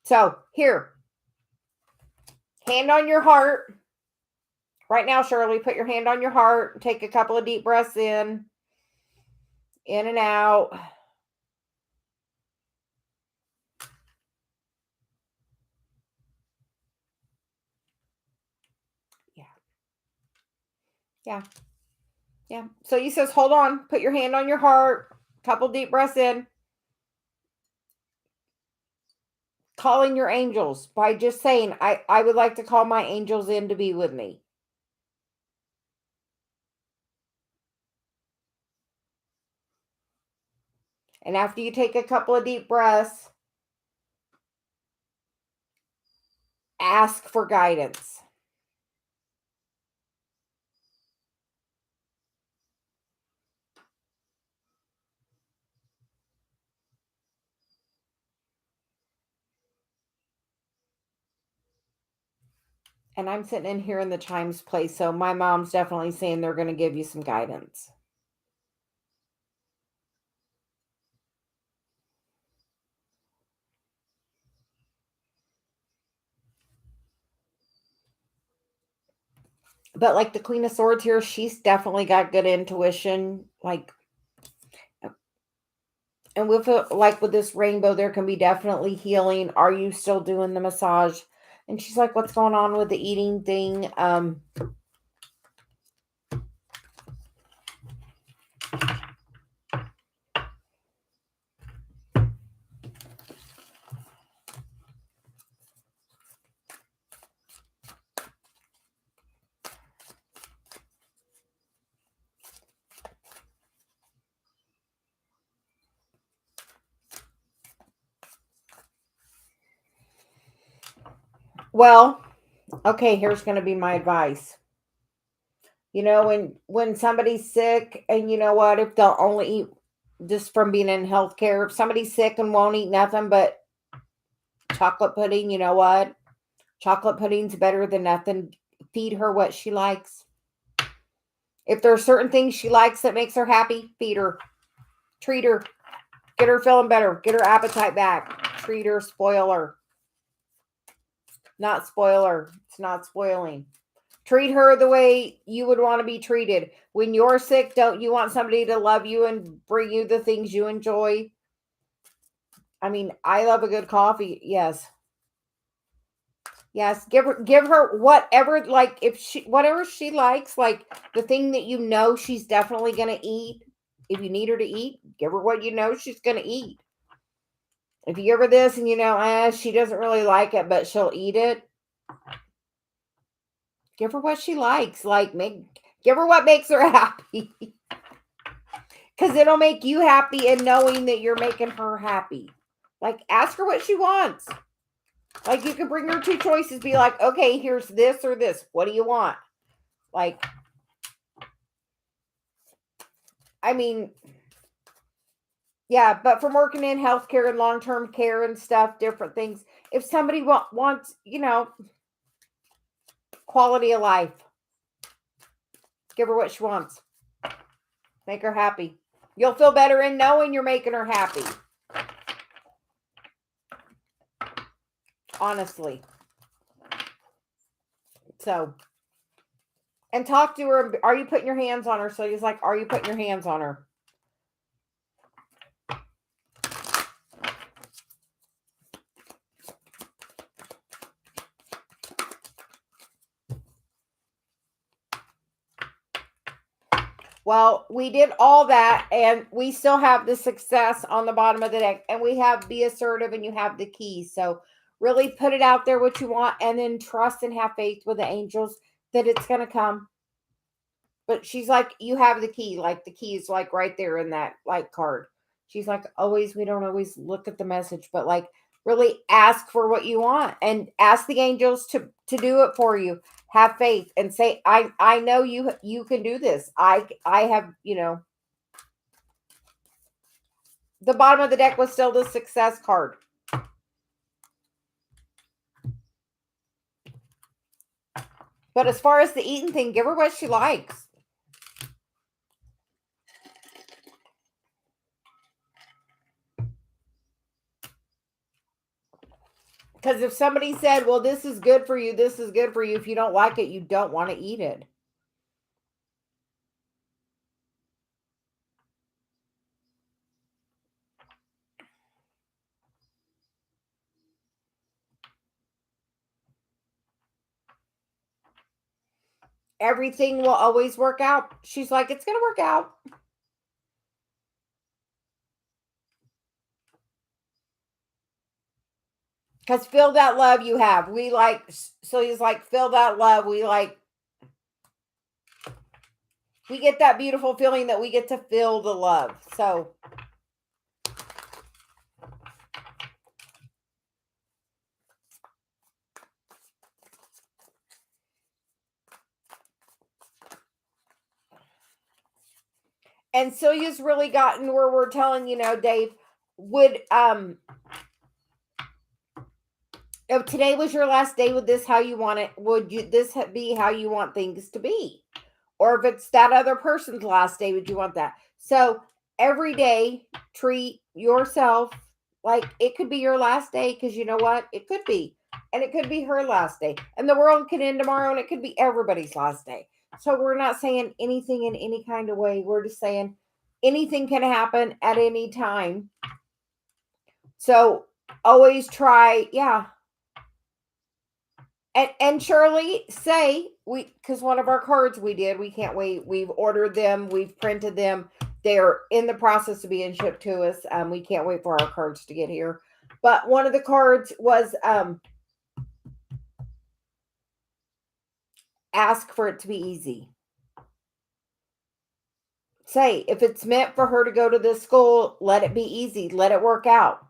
So here, hand on your heart. Right now, Shirley, put your hand on your heart. Take a couple of deep breaths in and out. Yeah. Yeah. Yeah. So he says, hold on, put your hand on your heart, couple deep breaths in. Calling your angels by just saying, I would like to call my angels in to be with me. And after you take a couple of deep breaths, ask for guidance. And I'm sitting in here in the chimes place, so my mom's definitely saying they're going to give you some guidance. But like the Queen of Swords here, she's definitely got good intuition. Like, and with like with this rainbow, there can be definitely healing. Are you still doing the massage? And she's like, what's going on with the eating thing? Well, okay, here's going to be my advice. You know, when somebody's sick, and you know what, if they'll only eat, just from being in healthcare, if somebody's sick and won't eat nothing but chocolate pudding, you know what? Chocolate pudding's better than nothing. Feed her what she likes. If there are certain things she likes that makes her happy, feed her. Treat her. Get her feeling better. Get her appetite back. Treat her, spoil her. Not spoil her. It's not spoiling. Treat her the way you would want to be treated. When you're sick, don't you want somebody to love you and bring you the things you enjoy? I mean, I love a good coffee. Yes. Yes, give her whatever, like, if she, whatever she likes, like the thing that you know she's definitely going to eat. If you need her to eat, give her what you know she's going to eat. If you give her this and you know, she doesn't really like it, but she'll eat it, give her what she likes. Like, give her what makes her happy. Because it'll make you happy in knowing that you're making her happy. Like, ask her what she wants. Like, you can bring her two choices. Be like, okay, here's this or this. What do you want? Like, I mean, yeah, but from working in healthcare and long-term care and stuff, different things, if somebody wants, quality of life, give her what she wants. Make her happy. You'll feel better in knowing you're making her happy. Honestly. So, and talk to her. Are you putting your hands on her? So he's like, are you putting your hands on her? Well, we did all that, and we still have the success on the bottom of the deck, and we have be assertive, and you have the key. So really put it out there what you want, and then trust and have faith with the angels that it's going to come. But she's like, you have the key. Like, the key is like right there in that like card. She's like, always, we don't always look at the message, but like really ask for what you want and ask the angels to do it for you. Have faith and say, I know you can do this. I have, the bottom of the deck was still the success card. But as far as the eating thing, give her what she likes. Because if somebody said, well, this is good for you, this is good for you, if you don't like it, you don't want to eat it. Everything will always work out. She's like, it's going to work out. Because feel that love you have. So he's like, feel that love. We get that beautiful feeling that we get to feel the love. So and Celia's really gotten where we're telling, Dave, would if today was your last day with this how you want it, would this be how you want things to be? Or if it's that other person's last day, would you want that? So every day, treat yourself like it could be your last day, because you know what? It could be. And it could be her last day. And the world could end tomorrow, and it could be everybody's last day. So we're not saying anything in any kind of way. We're just saying anything can happen at any time. So always try, yeah. And Shirley, say because one of our cards we can't wait. We've ordered them, we've printed them. They're in the process of being shipped to us. We can't wait for our cards to get here. But one of the cards was ask for it to be easy. Say, if it's meant for her to go to this school, let it be easy. Let it work out.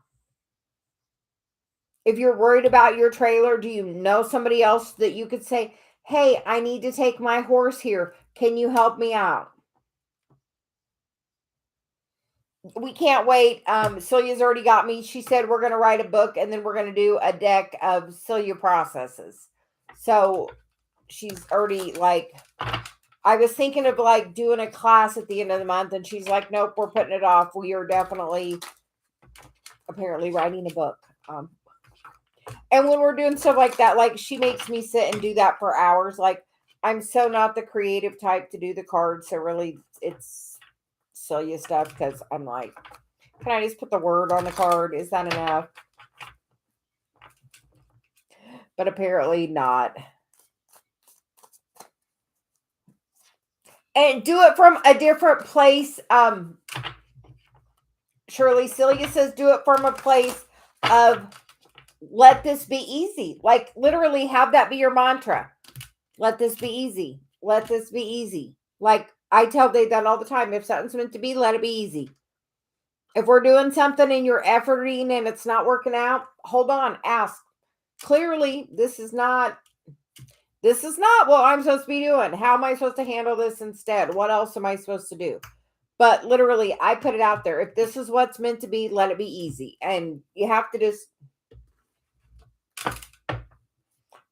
If you're worried about your trailer, do you know somebody else that you could say, hey, I need to take my horse here. Can you help me out? We can't wait. Celia's already got me. She said we're going to write a book, and then we're going to do a deck of Celia processes. So she's already like, I was thinking of like doing a class at the end of the month, and she's like, nope, we're putting it off. We are definitely apparently writing a book. And when we're doing stuff like that, like she makes me sit and do that for hours. Like, I'm so not the creative type to do the cards. So really it's Celia stuff, because I'm like, can I just put the word on the card? Is that enough? But apparently not. And do it from a different place. Shirley, Celia says do it from a place of let this be easy. Like literally have that be your mantra. Let this be easy. Let this be easy. Like I tell Dave that all the time. If something's meant to be, let it be easy. If we're doing something and you're efforting and it's not working out, hold on, ask. Clearly, this is not what I'm supposed to be doing. How am I supposed to handle this instead? What else am I supposed to do? But literally, I put it out there. If this is what's meant to be, let it be easy. And you have to just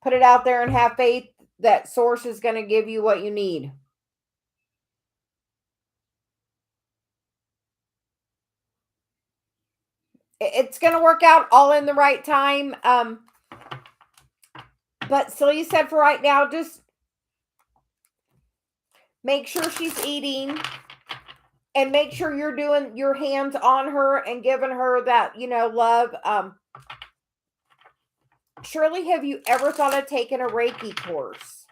put it out there and have faith that source is going to give you what you need. It's going to work out all in the right time. But Celia said for right now, just make sure she's eating and make sure you're doing your hands on her and giving her that, love. Shirley, have you ever thought of taking a Reiki course?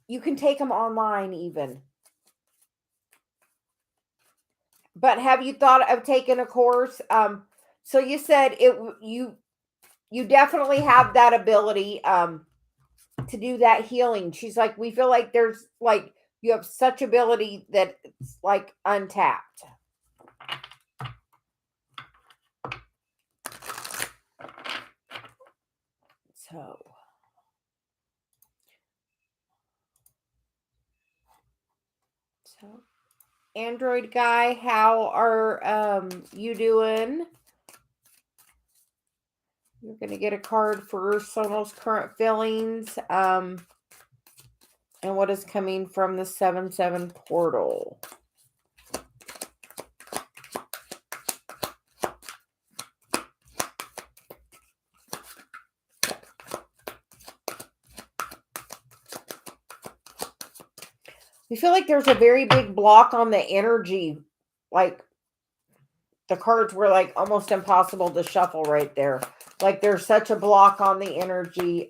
You can take them online even. But have you thought of taking a course? So you said you definitely have that ability to do that healing. She's like, we feel like there's like you have such ability that it's like untapped. So Android guy, how are you doing? You're going to get a card for Sonal's current feelings and what is coming from the 7-7 portal. We feel like there's a very big block on the energy. Like the cards were like almost impossible to shuffle right there. Like there's such a block on the energy.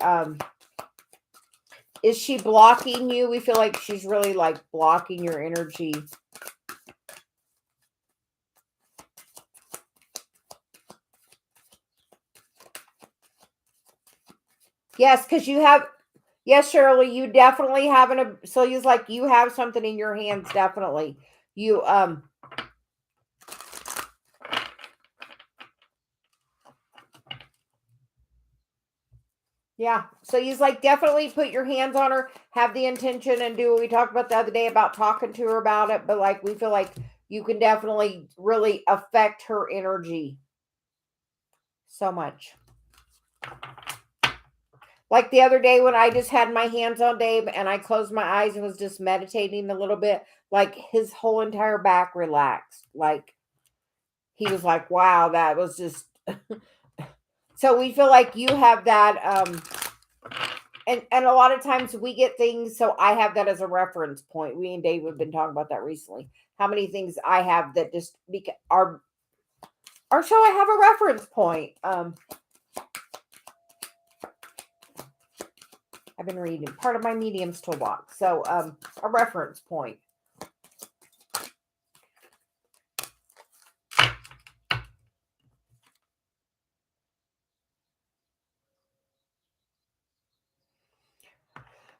Is she blocking you? We feel like she's really like blocking your energy. Yes, because you have, yes, Shirley, you definitely have so it's like you have something in your hands, definitely. You, yeah. So he's like, definitely put your hands on her, have the intention and do what we talked about the other day about talking to her about it. But like, we feel like you can definitely really affect her energy so much. Like the other day when I just had my hands on Dave and I closed my eyes and was just meditating a little bit, like his whole entire back relaxed. Like he was like, wow, that was just. So we feel like you have that. And a lot of times we get things. So I have that as a reference point. We and Dave have been talking about that recently. How many things I have that just are so I have a reference point. I've been reading part of my medium's toolbox. So a reference point.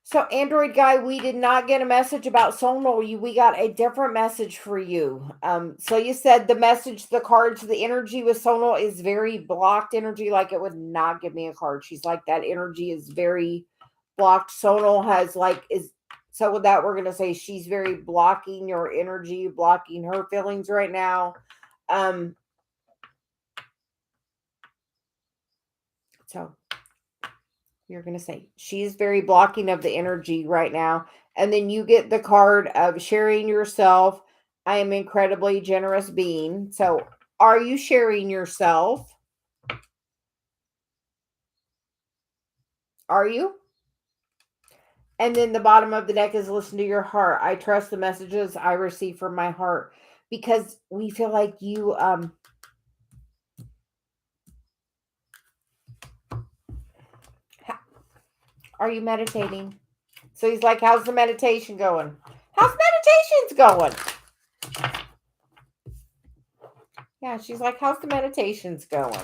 So Android guy, we did not get a message about Sonal. We got a different message for you. So you said the message, the cards, the energy with Sonal is very blocked energy. Like it would not give me a card. She's like, that energy is very blocked. Sonal has like, so with that, we're going to say she's very blocking your energy, blocking her feelings right now. So you're going to say she is very blocking of the energy right now. And then you get the card of sharing yourself. I am incredibly generous being. So are you sharing yourself? Are you? And then the bottom of the deck is listen to your heart. I trust the messages I receive from my heart, because we feel like you are you meditating? So he's like, how's the meditation going? How's meditations going? Yeah, she's like, how's the meditations going?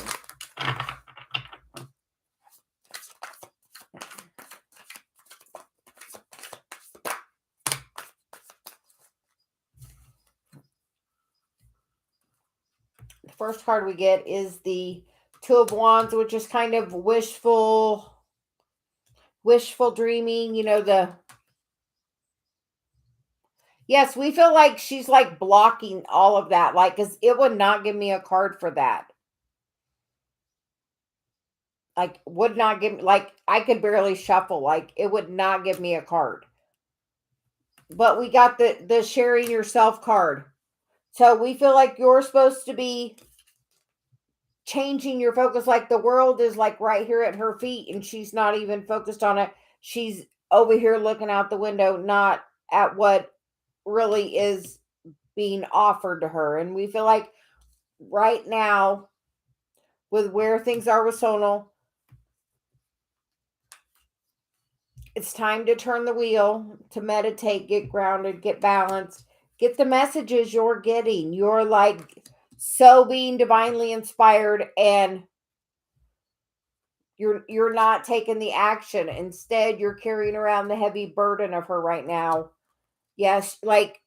The first card we get is the Two of Wands, which is kind of wishful dreaming, yes, we feel like she's like blocking all of that, like, because it would not give me a card for that. Like, would not give me, like, I could barely shuffle, like, it would not give me a card. But we got the sharing yourself card. So we feel like you're supposed to be changing your focus, like the world is like right here at her feet and she's not even focused on it. She's over here looking out the window, not at what really is being offered to her. And we feel like right now, with where things are with Sonal, it's time to turn the wheel, to meditate, get grounded, get balanced, get the messages you're getting. You're like so being divinely inspired, and you're not taking the action. Instead, you're carrying around the heavy burden of her right now. Yes, like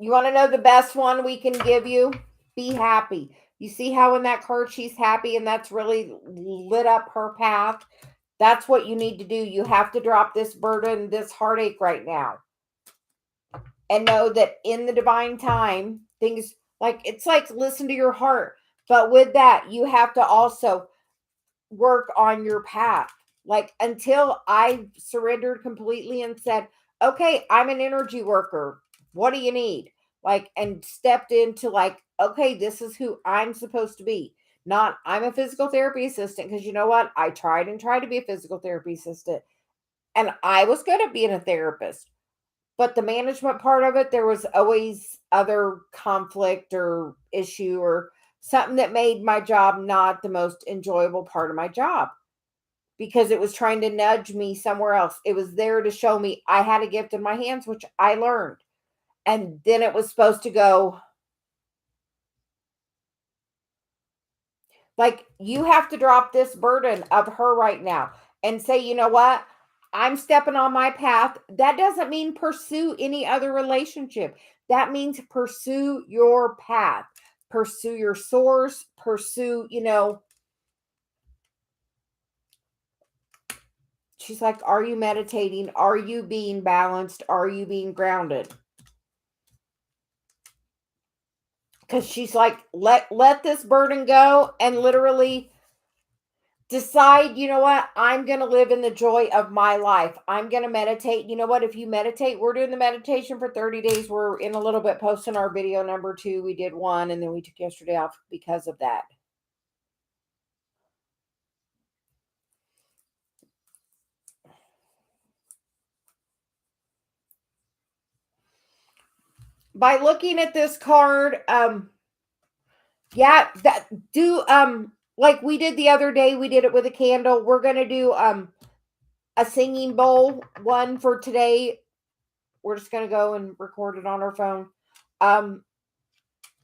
you want to know the best one we can give you? Be happy. You see how in that card she's happy, and that's really lit up her path. That's what you need to do. You have to drop this burden, this heartache right now. And know that in the divine time, things like, it's like, listen to your heart. But with that, you have to also work on your path. Like, until I surrendered completely and said, okay, I'm an energy worker. What do you need? Like, and stepped into like, okay, this is who I'm supposed to be. Not, I'm a physical therapy assistant. Because you know what? I tried to be a physical therapy assistant. And I was good at being a therapist. But the management part of it, there was always other conflict or issue or something that made my job not the most enjoyable part of my job, because it was trying to nudge me somewhere else. It was there to show me I had a gift in my hands, which I learned. And then it was supposed to go like, you have to drop this burden of her right now and say, you know what? I'm stepping on my path. That doesn't mean pursue any other relationship. That means pursue your path, pursue your source, pursue, she's like, are you meditating? Are you being balanced? Are you being grounded? Because she's like, let this burden go and literally decide, you know what, I'm going to live in the joy of my life. I'm going to meditate. You know what, if you meditate, we're doing the meditation for 30 days. We're in a little bit posting our video number 2. We did 1 and then we took yesterday off because of that. By looking at this card, yeah, that do like we did the other day, we did it with a candle. We're going to do a singing bowl one for today. We're just going to go and record it on our phone.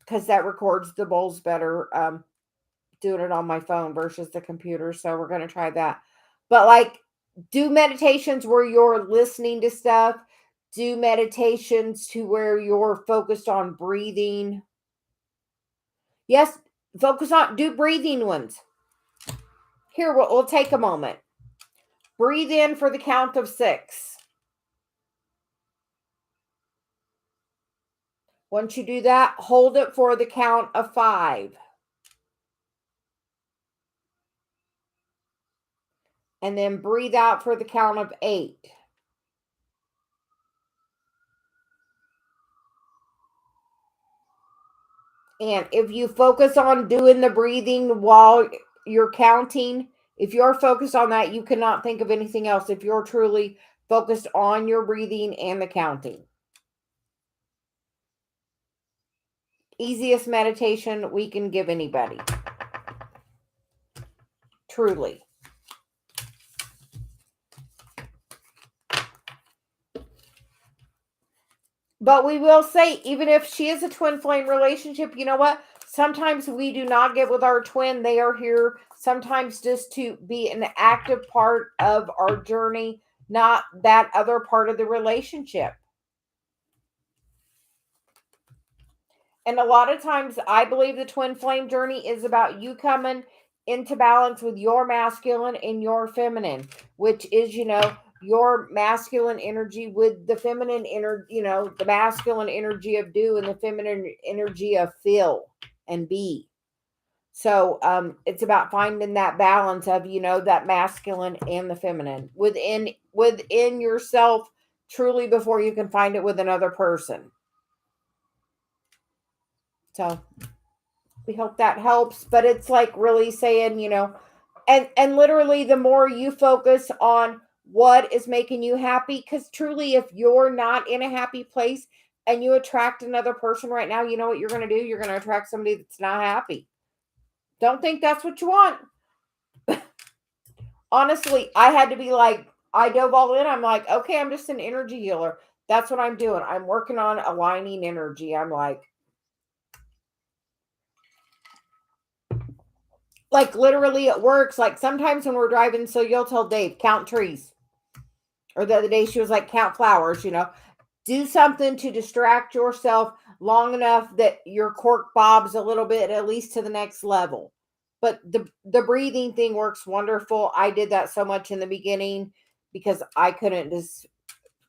Because that records the bowls better, doing it on my phone versus the computer. So we're going to try that. But like, do meditations where you're listening to stuff. Do meditations to where you're focused on breathing. Yes, do breathing ones. Here, we'll take a moment. Breathe in for the count of 6. Once you do that, hold it for the count of 5. And then breathe out for the count of 8. And if you focus on doing the breathing while you're counting, if you're focused on that, you cannot think of anything else. If you're truly focused on your breathing and the counting. Easiest meditation we can give anybody. Truly. But we will say, even if she is a twin flame relationship, you know what? Sometimes we do not get with our twin. They are here sometimes just to be an active part of our journey, not that other part of the relationship. And a lot of times, I believe the twin flame journey is about you coming into balance with your masculine and your feminine, which is, your masculine energy with the feminine energy, the masculine energy of do and the feminine energy of feel and be. So it's about finding that balance of, that masculine and the feminine within yourself truly before you can find it with another person. So we hope that helps, but it's like really saying, and literally the more you focus on what is making you happy, because truly if you're not in a happy place and you attract another person right now, you know what you're going to do? You're going to attract somebody that's not happy. Don't think that's what you want. Honestly, I had to be like, I dove all in. I'm like, okay, I'm just an energy healer. That's what I'm doing. I'm working on aligning energy. I'm like literally it works. Like sometimes when we're driving, so you'll tell Dave, count trees. Or the other day she was like, count flowers, do something to distract yourself long enough that your cork bobs a little bit, at least to the next level. But the breathing thing works wonderful. I did that so much in the beginning because I couldn't just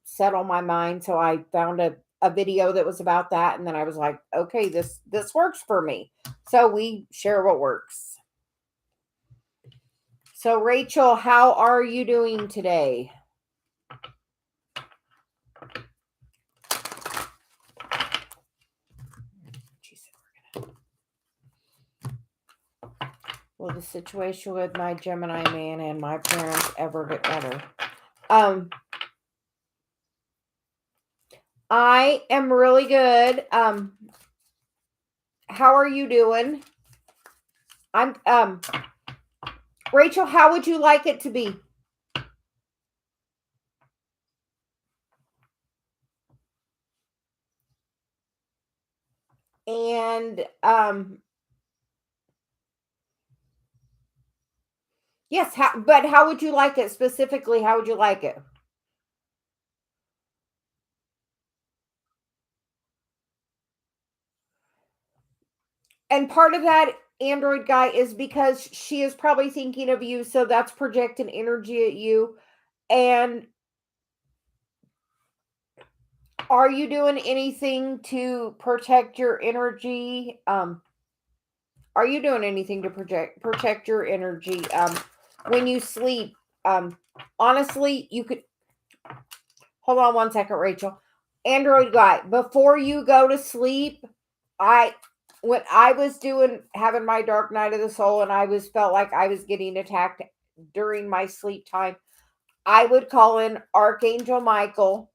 settle my mind. So I found a video that was about that. And then I was like, okay, this works for me. So we share what works. So Rachel, how are you doing today? Will the situation with my Gemini man and my parents ever get better? I am really good. How are you doing? I'm Rachel, how would you like it to be? And yes, but how would you like it specifically? How would you like it? And part of that Android guy is because she is probably thinking of you, so that's projecting energy at you. And are you doing anything to protect your energy? Are you doing anything to protect your energy when you sleep? Honestly, you could hold on one second, Rachel. Android guy, before you go to sleep, when I was having my dark night of the soul and I felt like I was getting attacked during my sleep time, I would call in Archangel Michael.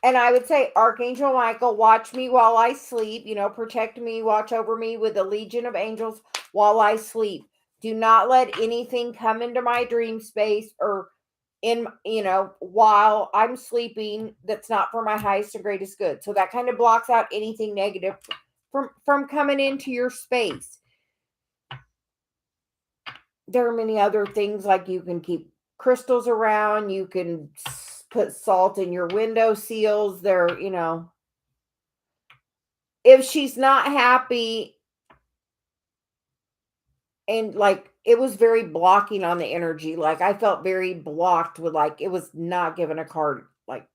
And I would say, Archangel Michael, watch me while I sleep, protect me, watch over me with a legion of angels while I sleep. Do not let anything come into my dream space or while I'm sleeping that's not for my highest and greatest good. So that kind of blocks out anything negative from coming into your space. There are many other things, like you can keep crystals around, you can put salt in your window seals. If she's not happy, and like it was very blocking on the energy, like I felt very blocked with, like, it was not given a card, like,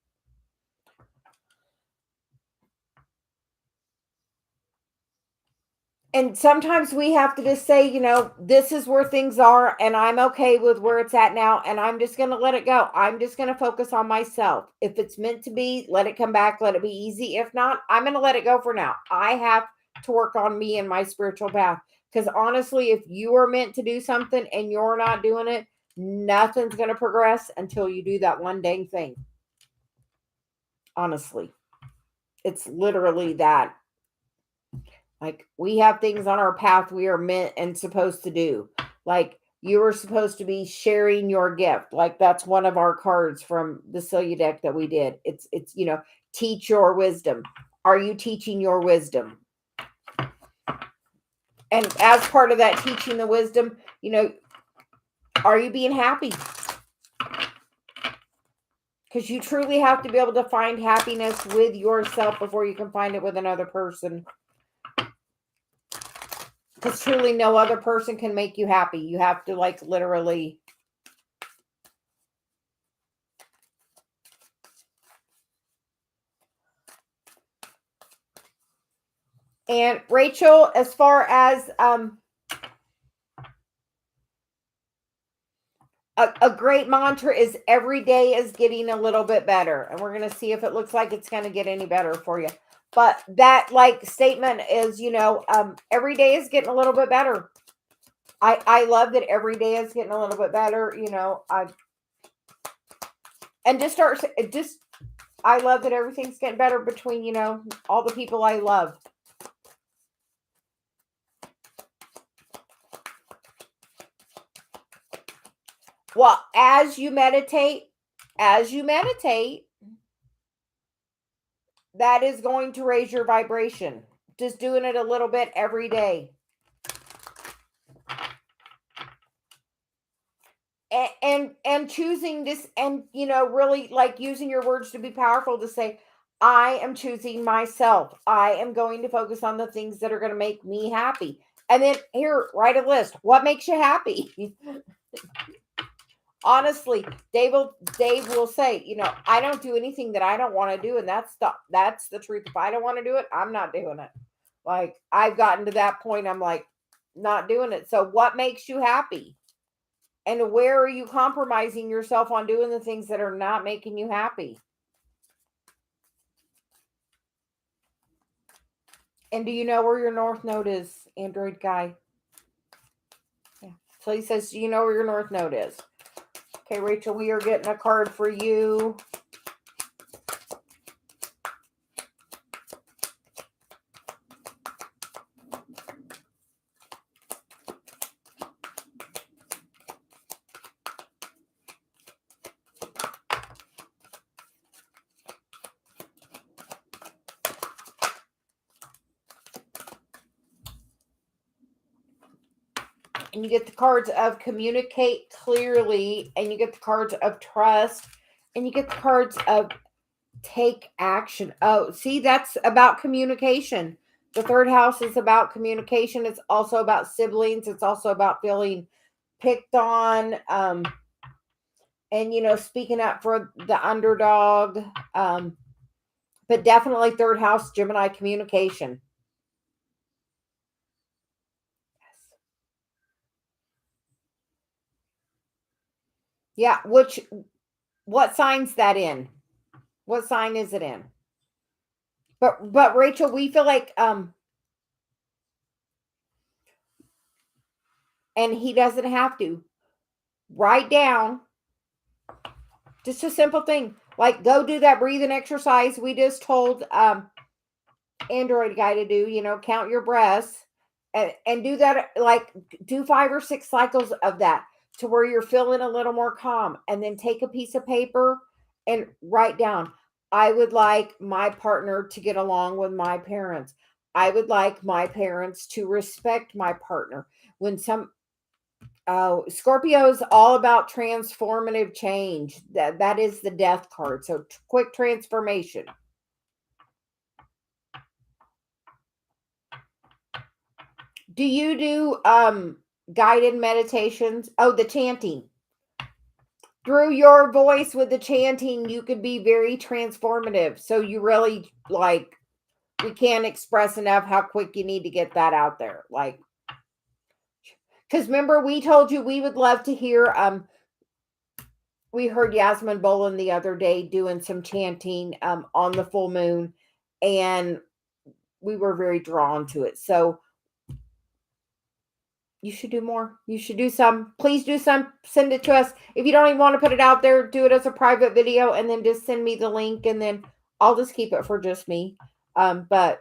and sometimes we have to just say, this is where things are and I'm okay with where it's at now and I'm just going to let it go. I'm just going to focus on myself. If it's meant to be, let it come back, let it be easy. If not, I'm going to let it go for now. I have to work on me and my spiritual path, because honestly, if you are meant to do something and you're not doing it, nothing's going to progress until you do that one dang thing. Honestly, it's literally that. Like, we have things on our path we are meant and supposed to do. Like, you are supposed to be sharing your gift. Like, that's one of our cards from the Celia deck that we did. It's teach your wisdom. Are you teaching your wisdom? And as part of that teaching the wisdom, are you being happy? Because you truly have to be able to find happiness with yourself before you can find it with another person. Because truly no other person can make you happy. You have to, like, literally. And Rachel, as far as a great mantra is every day is getting a little bit better. And we're going to see if it looks like it's going to get any better for you. But that, like, statement is, every day is getting a little bit better. I love that every day is getting a little bit better. I love that everything's getting better between, all the people I love. Well, as you meditate, that is going to raise your vibration. Just doing it a little bit every day. And choosing this, and really, like, using your words to be powerful, to say, I am choosing myself. I am going to focus on the things that are going to make me happy. And then here, write a list. What makes you happy? Honestly, Dave will say, I don't do anything that I don't want to do, and that's the truth. If I don't want to do it, I'm not doing it. Like, I've gotten to that point, I'm like, not doing it. So what makes you happy? And where are you compromising yourself on doing the things that are not making you happy? And do you know where your North Node is, Android guy? Yeah. So he says, do you know where your North Node is? Okay, Rachel, we are getting a card for you. And you get the cards of communicate clearly, and you get the cards of trust, and you get the cards of take action. Oh, see, that's about communication. The third house is about communication. It's also about siblings. It's also about feeling picked on, and speaking up for the underdog. But definitely third house, Gemini, communication. Yeah, what sign's that in? What sign is it in? But Rachel, we feel like and he doesn't have to write down just a simple thing, like go do that breathing exercise we just told Android guy to do, count your breaths, and do that, like, do 5 or 6 cycles of that to where you're feeling a little more calm, and then take a piece of paper and write down, I would like my partner to get along with my parents. I would like my parents to respect my partner. When Scorpio is all about transformative change. That is the death card. So quick transformation. Do you do guided meditations? Oh, the chanting. Through your voice with the chanting, you could be very transformative. So you really, like, we can't express enough how quick you need to get that out there. Like, because remember, we told you we would love to hear, we heard Yasmin Bolin the other day doing some chanting on the full moon, and we were very drawn to it. So you should do more. You should do some. Please do some. Send it to us. If you don't even want to put it out there, do it as a private video, and then just send me the link, and then I'll just keep it for just me. But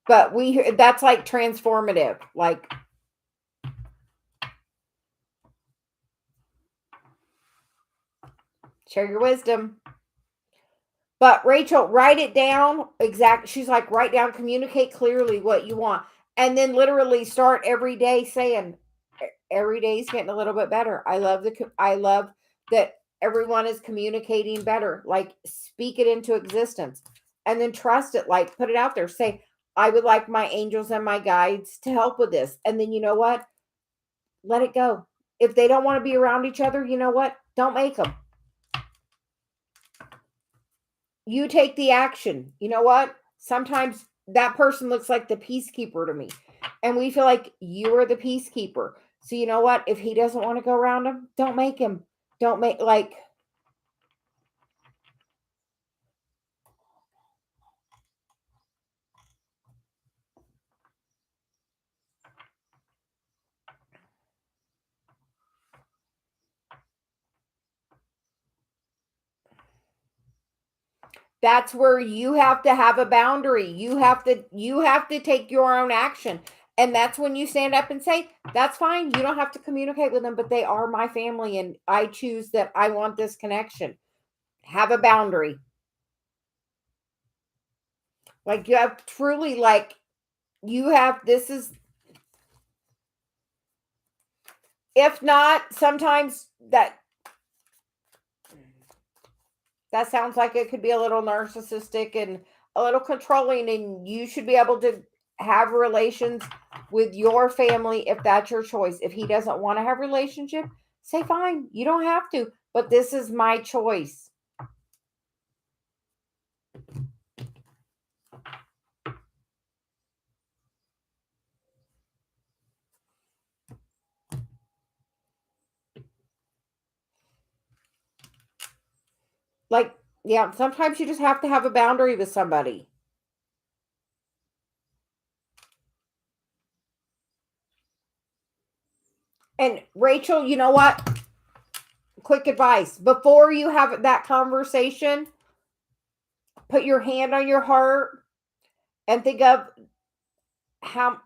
But that's like transformative. Like, share your wisdom. But Rachel, write it down. Exact. She's like, write down, communicate clearly what you want. And then literally start every day saying, every day is getting a little bit better. I love that everyone is communicating better. Like, speak it into existence and then trust it. Like, put it out there. Say, I would like my angels and my guides to help with this. And then you know what? Let it go. If they don't want to be around each other, you know what? Don't make them. You take the action. You know what? Sometimes that person looks like the peacekeeper to me. And we feel like you are the peacekeeper. So you know what? If he doesn't want to go around him, don't make him. Don't make like that's where you have to have a boundary. You have to take your own action. And that's when you stand up and say, that's fine. You don't have to communicate with them, but they are my family and I choose that I want this connection. Have a boundary. Like you have truly like you have this is if not sometimes that sounds like it could be a little narcissistic and a little controlling, and you should be able to have relations with your family if that's your choice. If he doesn't want to have relationship, say fine, you don't have to, but this is my choice. Like, yeah, sometimes you just have to have a boundary with somebody. And Rachel, you know what? Quick advice. Before you have that conversation, put your hand on your heart and think of how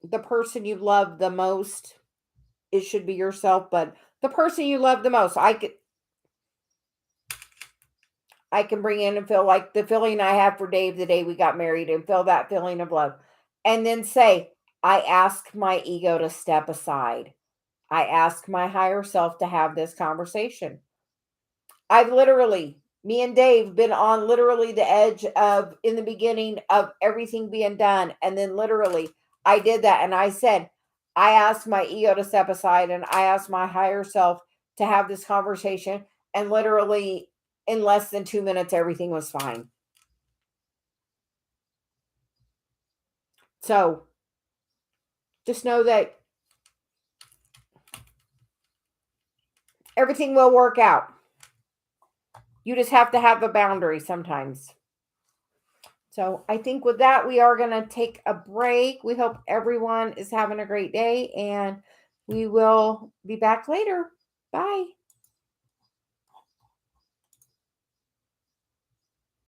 the person you love the most. It should be yourself, but the person you love the most. I can bring in and feel like the feeling I had for Dave the day we got married and feel that feeling of love. And then say, I ask my ego to step aside. I ask my higher self to have this conversation. I've literally, me and Dave, been on literally the edge of, in the beginning of everything being done. And then literally, I did that. And I said, I asked my ego to step aside and I asked my higher self to have this conversation. And literally, in less than 2 minutes, everything was fine. So just know that everything will work out. You just have to have a boundary sometimes. So I think with that, we are going to take a break. We hope everyone is having a great day and we will be back later. Bye.